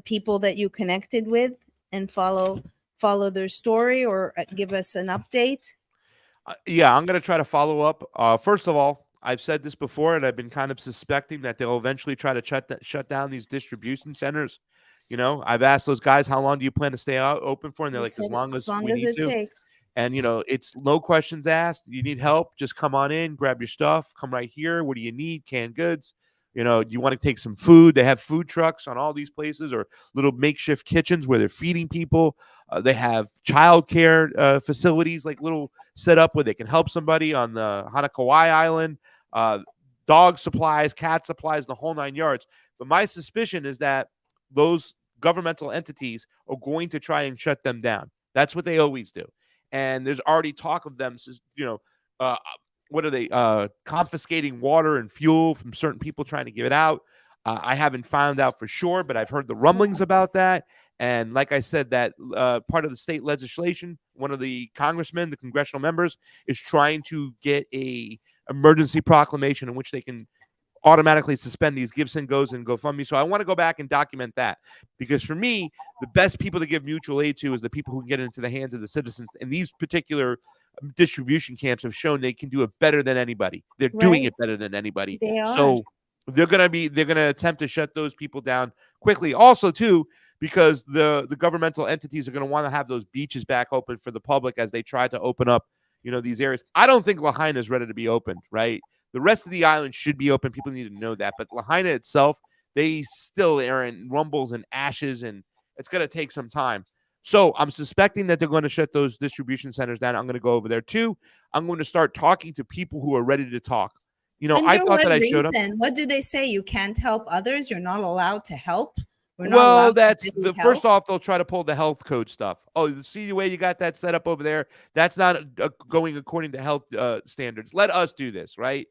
people that you connected with and follow their story, or give us an update. Yeah, I'm going to try to follow up. First of all, I've said this before, and I've been kind of suspecting that they'll eventually try to shut down these distribution centers. I've asked those guys, how long do you plan to stay open for? And they're like, as long as we need to. Takes. And, it's no questions asked. You need help, just come on in, grab your stuff, come right here. What do you need? Canned goods. Do you want to take some food? They have food trucks on all these places, or little makeshift kitchens where they're feeding people. They have childcare facilities, like little set up where they can help somebody on the Hanakauai Island. Dog supplies, cat supplies, the whole 9 yards. But my suspicion is that those governmental entities are going to try and shut them down. That's what they always do. And there's already talk of them, uh, what are they, confiscating water and fuel from certain people trying to give it out. I haven't found out for sure, but I've heard the rumblings about that. And like I said, that part of the state legislation, one of the congressmen, the congressional members, is trying to get a emergency proclamation in which they can automatically suspend these Give, Send, Goes, and GoFundMe. So I want to go back and document that, because for me, the best people to give mutual aid to is the people who can get into the hands of the citizens. And these particular distribution camps have shown they can do it better than anybody. They're doing it better than anybody. They are. So they're gonna attempt to shut those people down quickly. Also, too, because the governmental entities are going to want to have those beaches back open for the public as they try to open up, these areas. I don't think Lahaina is ready to be opened, right? The rest of the island should be open. People need to know that. But Lahaina itself, they still are in rumbles and ashes, and it's going to take some time. So I'm suspecting that they're going to shut those distribution centers down. I'm going to go over there too. I'm going to start talking to people who are ready to talk. I thought that I showed up. What do they say? You can't help others. You're not allowed to help. Well, that's the first off, they'll try to pull the health code stuff. Oh, see the way you got that set up over there? That's not going according to health standards. Let us do this, right?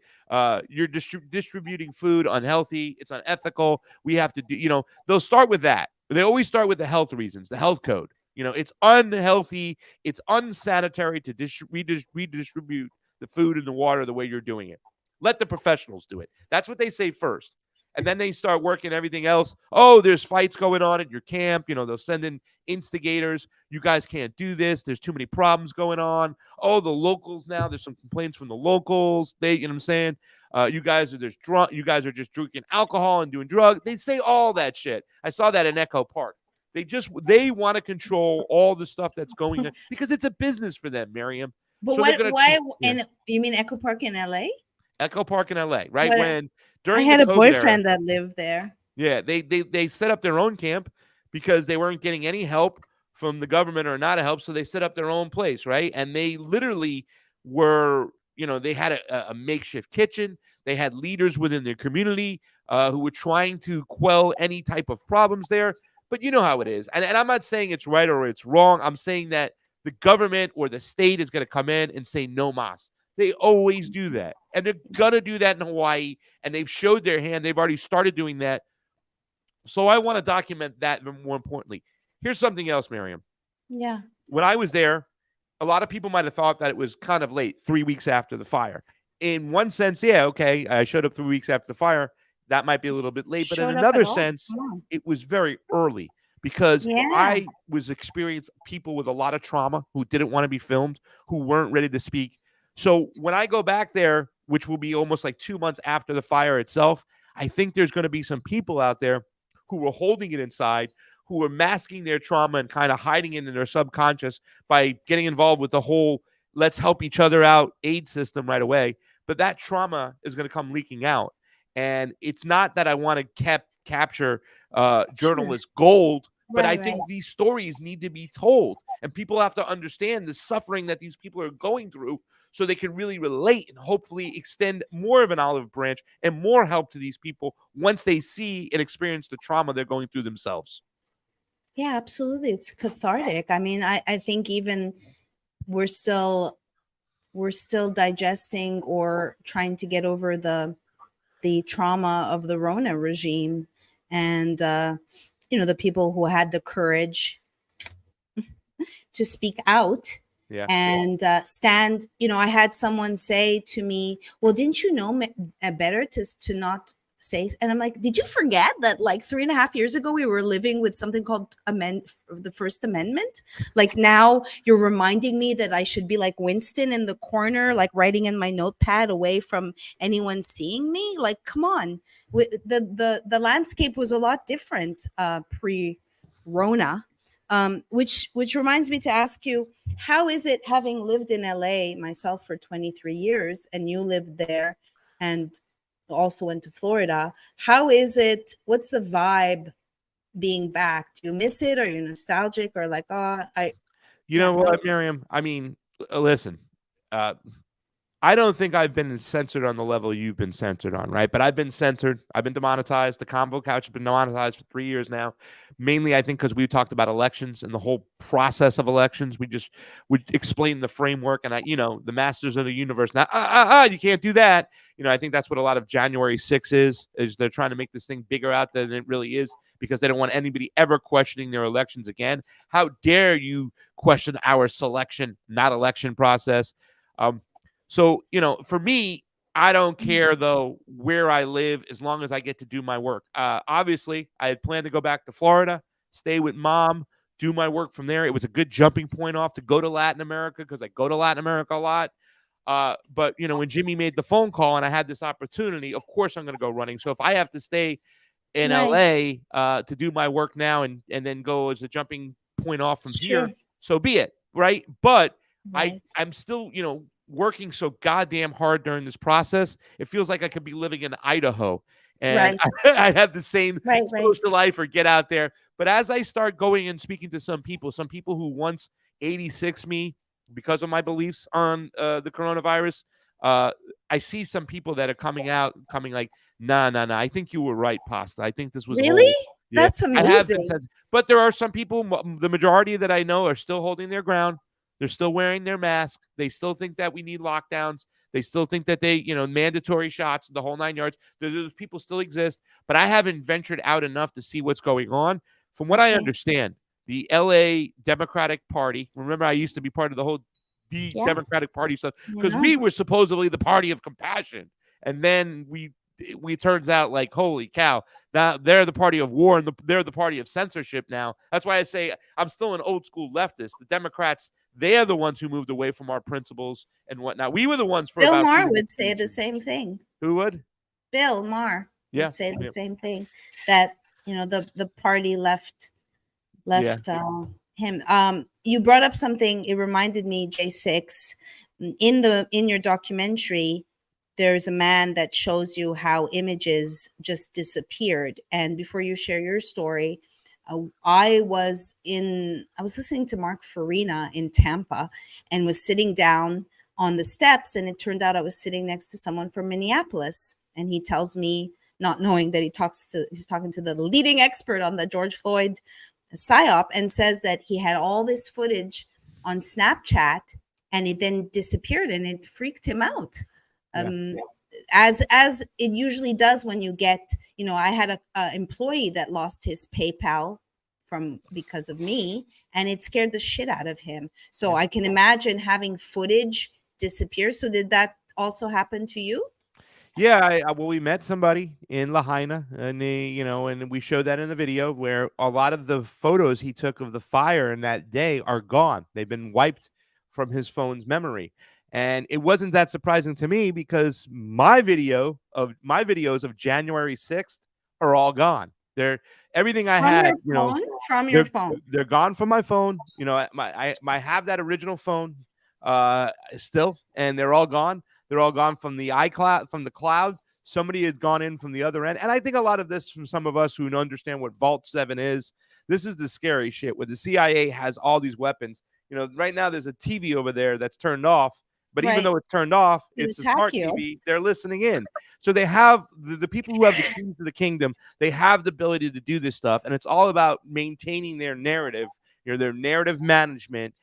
You're distributing food unhealthy. It's unethical. We have to do, they'll start with that. They always start with the health reasons, the health code. It's unhealthy. It's unsanitary to redistribute the food and the water the way you're doing it. Let the professionals do it. That's what they say first. And then they start working everything else. Oh, there's fights going on at your camp. They'll send in instigators. You guys can't do this. There's too many problems going on. Oh, the locals now. There's some complaints from the locals. You know what I'm saying? You guys are just drunk. You guys are just drinking alcohol and doing drugs. They say all that shit. I saw that in Echo Park. They want to control all the stuff that's going on because it's a business for them, Miriam. But so why? And you mean Echo Park in LA? Echo Park in LA, right? I had a boyfriend that lived there. Yeah, they set up their own camp because they weren't getting any help from the government or not a help, so they set up their own place, right? And they literally were, they had a makeshift kitchen. They had leaders within their community who were trying to quell any type of problems there. But you know how it is. And I'm not saying it's right or it's wrong. I'm saying that the government or the state is going to come in and say no mas. They always do that. And they're going to do that in Hawaii. And they've showed their hand. They've already started doing that. So I want to document that more importantly. Here's something else, Miriam. Yeah. When I was there, a lot of people might have thought that it was kind of late, 3 weeks after the fire. In one sense, yeah, okay, I showed up 3 weeks after the fire. That might be a little bit late. But in another sense, it was very early because I was experiencing people with a lot of trauma who didn't want to be filmed, who weren't ready to speak. So when I go back there, which will be almost like 2 months after the fire itself, I think there's going to be some people out there who were holding it inside, who were masking their trauma and kind of hiding it in their subconscious by getting involved with the whole let's help each other out aid system right away. But that trauma is going to come leaking out. And it's not that I want to capture journalist gold, but I think these stories need to be told. And people have to understand the suffering that these people are going through so they can really relate and hopefully extend more of an olive branch and more help to these people once they see and experience the trauma they're going through themselves. Yeah, absolutely. It's cathartic. I mean, I think even we're still digesting or trying to get over the trauma of the Rona regime and, the people who had the courage to speak out and stand. I had someone say to me, well, didn't you know better to not say? And I'm like, did you forget that like 3.5 years ago, we were living with something called the First Amendment? Like now you're reminding me that I should be like Winston in the corner, like writing in my notepad away from anyone seeing me. Like, come on. The landscape was a lot different pre-Rona. Which reminds me to ask you, how is it having lived in LA myself for 23 years and you lived there and also went to Florida? How is it? What's the vibe being back? Do you miss it? Are you nostalgic or like, you know what, Miriam? I mean, listen, I don't think I've been censored on the level you've been censored on, right? But I've been censored. I've been demonetized. The Convo Couch has been demonetized for 3 years now. Mainly, I think, because we talked about elections and the whole process of elections. We explain the framework and the masters of the universe. Now, you can't do that. I think that's what a lot of January 6 is they're trying to make this thing bigger out than it really is because they don't want anybody ever questioning their elections again. How dare you question our selection, not election process? So, for me, I don't care, though, where I live as long as I get to do my work. Obviously, I had planned to go back to Florida, stay with mom, do my work from there. It was a good jumping point off to go to Latin America because I go to Latin America a lot. But, when Jimmy made the phone call and I had this opportunity, of course I'm going to go running. So if I have to stay in LA to do my work now and then go as a jumping point off from here, so be it, right? But I'm still, working so goddamn hard during this process. It feels like I could be living in Idaho and I have the same social life or get out there. But as I start going and speaking to some people who once 86 me because of my beliefs on the coronavirus, I see some people that are coming like, nah, I think you were right, Pasta. I think this was really? Yeah, that's amazing. I have been sensitive. But there are some people, the majority that I know are still holding their ground. They're still wearing their mask. They still think that we need lockdowns. They still think that they, mandatory shots, the whole 9 yards. Those people still exist. But I haven't ventured out enough to see what's going on. From what I understand, the LA Democratic Party, remember I used to be part of the whole Democratic Party stuff because we were supposedly the party of compassion. And then we turns out like, holy cow, now they're the party of war and they're the party of censorship now. That's why I say I'm still an old school leftist. The Democrats, they are the ones who moved away from our principles and whatnot. We were the ones for Bill Maher would say the same thing. Who would? Bill Maher would say the same thing, that, the party left him. You brought up something, it reminded me, J6, in your documentary, there's a man that shows you how images just disappeared. And before you share your story, I was listening to Mark Farina in Tampa and was sitting down on the steps, and it turned out I was sitting next to someone from Minneapolis, and he tells me, not knowing that he's talking to the leading expert on the George Floyd psyop, and says that he had all this footage on Snapchat and it then disappeared, and it freaked him out. As it usually does when you get, I had a employee that lost his PayPal because of me, and it scared the shit out of him. So I can imagine having footage disappear. So did that also happen to you? Yeah, well, we met somebody in Lahaina, and and we showed that in the video where a lot of the photos he took of the fire in that day are gone. They've been wiped from his phone's memory. And it wasn't that surprising to me because my videos of January 6th are all gone. Everything I had, from your phone. They're gone from my phone. I have that original phone still, and they're all gone. They're all gone from the iCloud, from the cloud. Somebody had gone in from the other end. And I think a lot of this from some of us who understand what Vault 7 is. This is the scary shit where the CIA has all these weapons. Right now there's a TV over there that's turned off. But even though it's turned off, it's a smart TV. They're listening in. So they have the people who have the keys to the kingdom. They have the ability to do this stuff. And it's all about maintaining their narrative, their narrative management.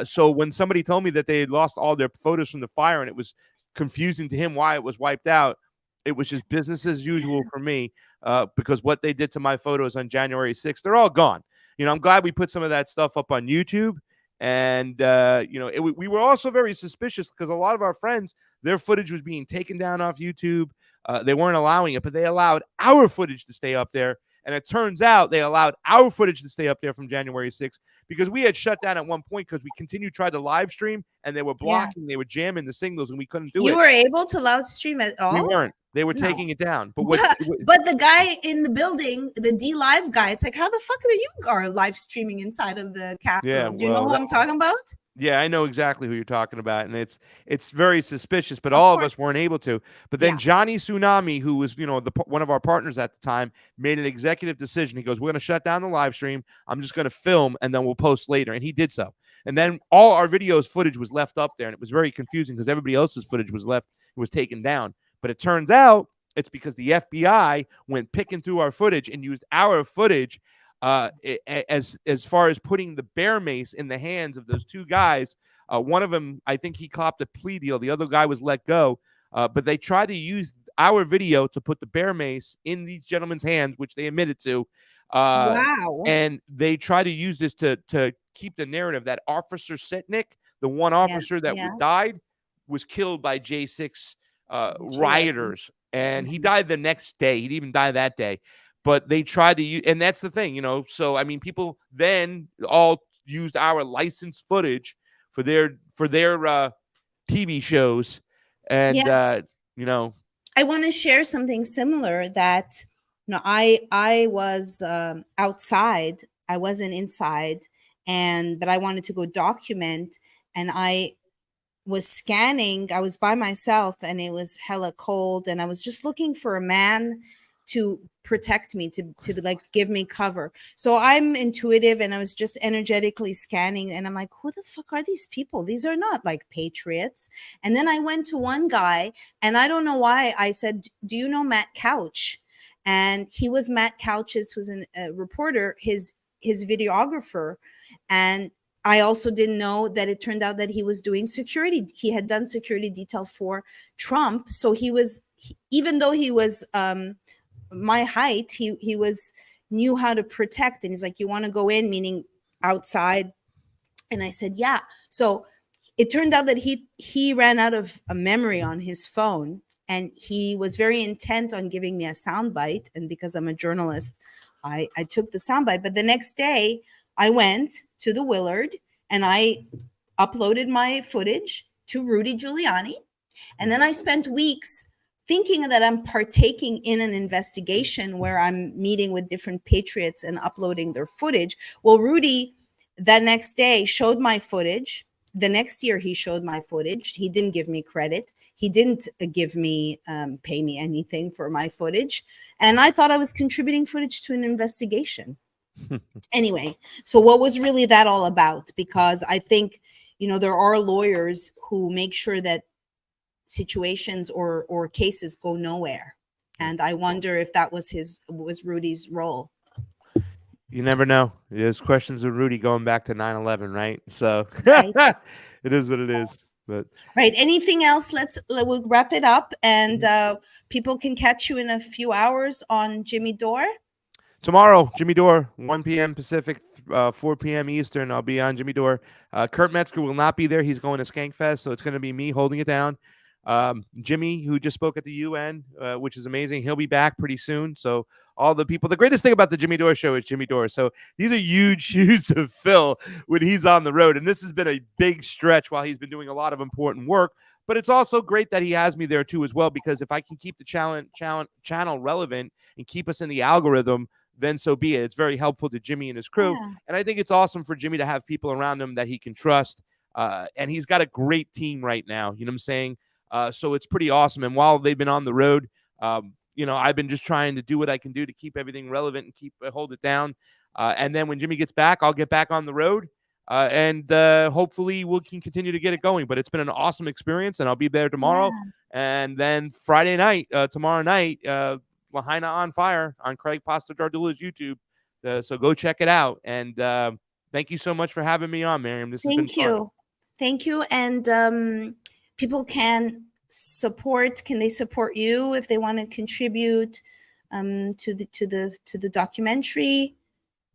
So when somebody told me that they had lost all their photos from the fire and it was confusing to him why it was wiped out, it was just business as usual for me because what they did to my photos on January 6th, they're all gone. I'm glad we put some of that stuff up on YouTube. And, we were also very suspicious because a lot of our friends, their footage was being taken down off YouTube. They weren't allowing it, but they allowed our footage to stay up there. And it turns out they allowed our footage to stay up there from January 6th because we had shut down at one point because we continued to try to live stream and they were blocking, they were jamming the signals and we couldn't do it. You were able to live stream at all? We weren't. They were taking it down. But the guy in the building, the D-Live guy, it's like, how the fuck are you live streaming inside of the Capitol? Yeah, do you know who I'm talking about? Yeah, I know exactly who you're talking about, and it's very suspicious. But all of us weren't able to. But then Johnny Tsunami, who was one of our partners at the time, made an executive decision. He goes, "We're going to shut down the live stream. I'm just going to film, and then we'll post later." And he did so. And then all our videos footage was left up there, and it was very confusing because everybody else's footage was taken down. But it turns out it's because the FBI went picking through our footage and used our footage as far as putting the bear mace in the hands of those two guys. One of them, I think he copped a plea deal. The other guy was let go. But they tried to use our video to put the bear mace in these gentlemen's hands, which they admitted to. Wow. And they tried to use this to keep the narrative that Officer Sitnick, the one officer that died, was killed by J6 rioters. And he died the next day. He didn't even die that day. But they tried to use, and that's the thing, you know. So, I mean, people then all used our licensed footage for their TV shows. And, you know, I want to share something similar that, you know, I was outside, I wasn't inside, but I wanted to go document, and I was scanning, I was by myself, and it was hella cold, and I was just looking for a man to protect me, to like give me cover. So I'm intuitive, and I was just energetically scanning, and I'm like, who the fuck are these people? These are not like patriots. And then I went to one guy, and I don't know why, I said, do you know Matt Couch? And he was Matt Couch's, who's a reporter, his videographer. And I also didn't know that it turned out that he was doing security. He had done security detail for Trump. So even though he was my height, he knew how to protect. And he's like, you want to go in, meaning outside? And I said, yeah. So it turned out that he ran out of a memory on his phone, and he was very intent on giving me a soundbite. And because I'm a journalist, I took the soundbite. But the next day I went to the Willard and I uploaded my footage to Rudy Giuliani. And then I spent weeks thinking that I'm partaking in an investigation where I'm meeting with different patriots and uploading their footage. Well, Rudy, that next day, showed my footage. The next year, he showed my footage. He didn't give me credit. He didn't give me, pay me anything for my footage. And I thought I was contributing footage to an investigation. Anyway, so what was really that all about? Because I think, you know, there are lawyers who make sure that situations or cases go nowhere. And I wonder if that was Rudy's role. You never know. There's questions of Rudy going back to 9/11, right? So right. It is what it is. But right. Anything else? We'll wrap it up, and people can catch you in a few hours on Jimmy Dore. Tomorrow, Jimmy Dore, 1 p.m. Pacific, 4 p.m. Eastern. I'll be on Jimmy Dore. Kurt Metzger will not be there. He's going to Skankfest, so it's going to be me holding it down. Jimmy, who just spoke at the UN, which is amazing. He'll be back pretty soon. So all the people, the greatest thing about the Jimmy Dore show is Jimmy Dore. So these are huge shoes to fill when he's on the road. And this has been a big stretch while he's been doing a lot of important work. But it's also great that he has me there too as well, because if I can keep the channel relevant and keep us in the algorithm, then so be it. It's very helpful to Jimmy and his crew. Yeah. And I think it's awesome for Jimmy to have people around him that he can trust. And he's got a great team right now. You know what I'm saying? So it's pretty awesome. And while they've been on the road, you know, I've been just trying to do what I can do to keep everything relevant and hold it down. And then when Jimmy gets back, I'll get back on the road. And hopefully we can continue to get it going. But it's been an awesome experience, and I'll be there tomorrow. Yeah. And then Friday night, tomorrow night, Lahaina on Fire on Craig Pasta Jardula's YouTube. So go check it out. And thank you so much for having me on, Miriam. This has been fun. Thank you. And people can support. Can they support you if they want to contribute to the documentary?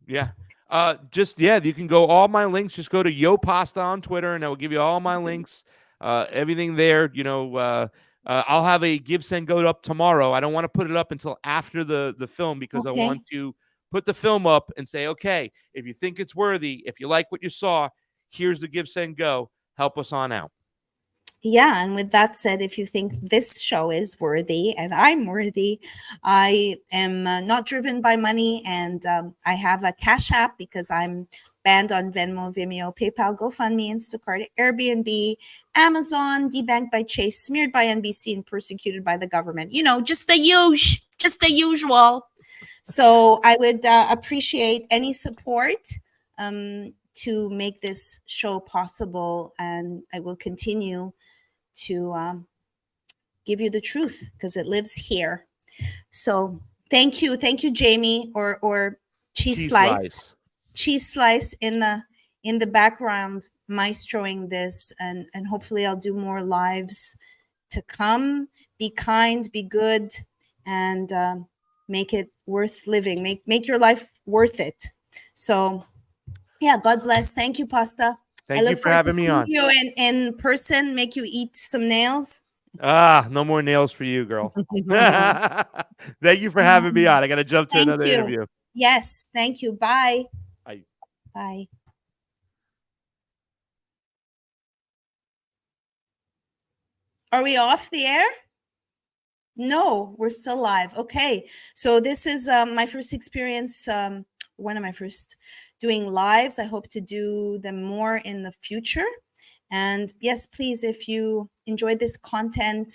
Yeah. You can go, all my links, just go to Yo Pasta on Twitter, and I will give you all my links, everything there. You know, I'll have a Give Send Go up tomorrow. I don't want to put it up until after the film, because I want to put the film up and say, okay, if you think it's worthy, if you like what you saw, here's the Give Send Go. Help us on out. Yeah, and with that said, if you think this show is worthy and I'm worthy, I am not driven by money, and I have a Cash App because I'm banned on Venmo, Vimeo, PayPal, GoFundMe, Instacart, Airbnb, Amazon, debanked by Chase, smeared by NBC, and persecuted by the government. You know, just the usual. So I would appreciate any support. to make this show possible, and I will continue to give you the truth because it lives here. So thank you, Jamie, or cheese slice, in the background, maestroing this, and hopefully I'll do more lives to come. Be kind, be good, and make it worth living. Make your life worth it. So yeah, God bless. Thank you, Pasta. Thank you for having me on. You in person, make you eat some nails. No more nails for you, girl. Thank you for having me on. I got to jump to another interview. Yes, thank you. Bye. Bye. Bye. Are we off the air? No, we're still live. Okay, so this is my first experience, one of my first doing lives. I hope to do them more in the future. And yes, please, if you enjoyed this content,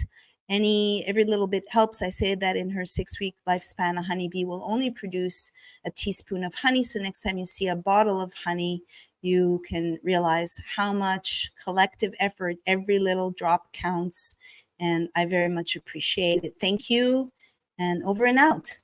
every little bit helps. I say that in her 6-week lifespan, a honeybee will only produce a teaspoon of honey. So next time you see a bottle of honey, you can realize how much collective effort, every little drop counts. And I very much appreciate it. Thank you, and over and out.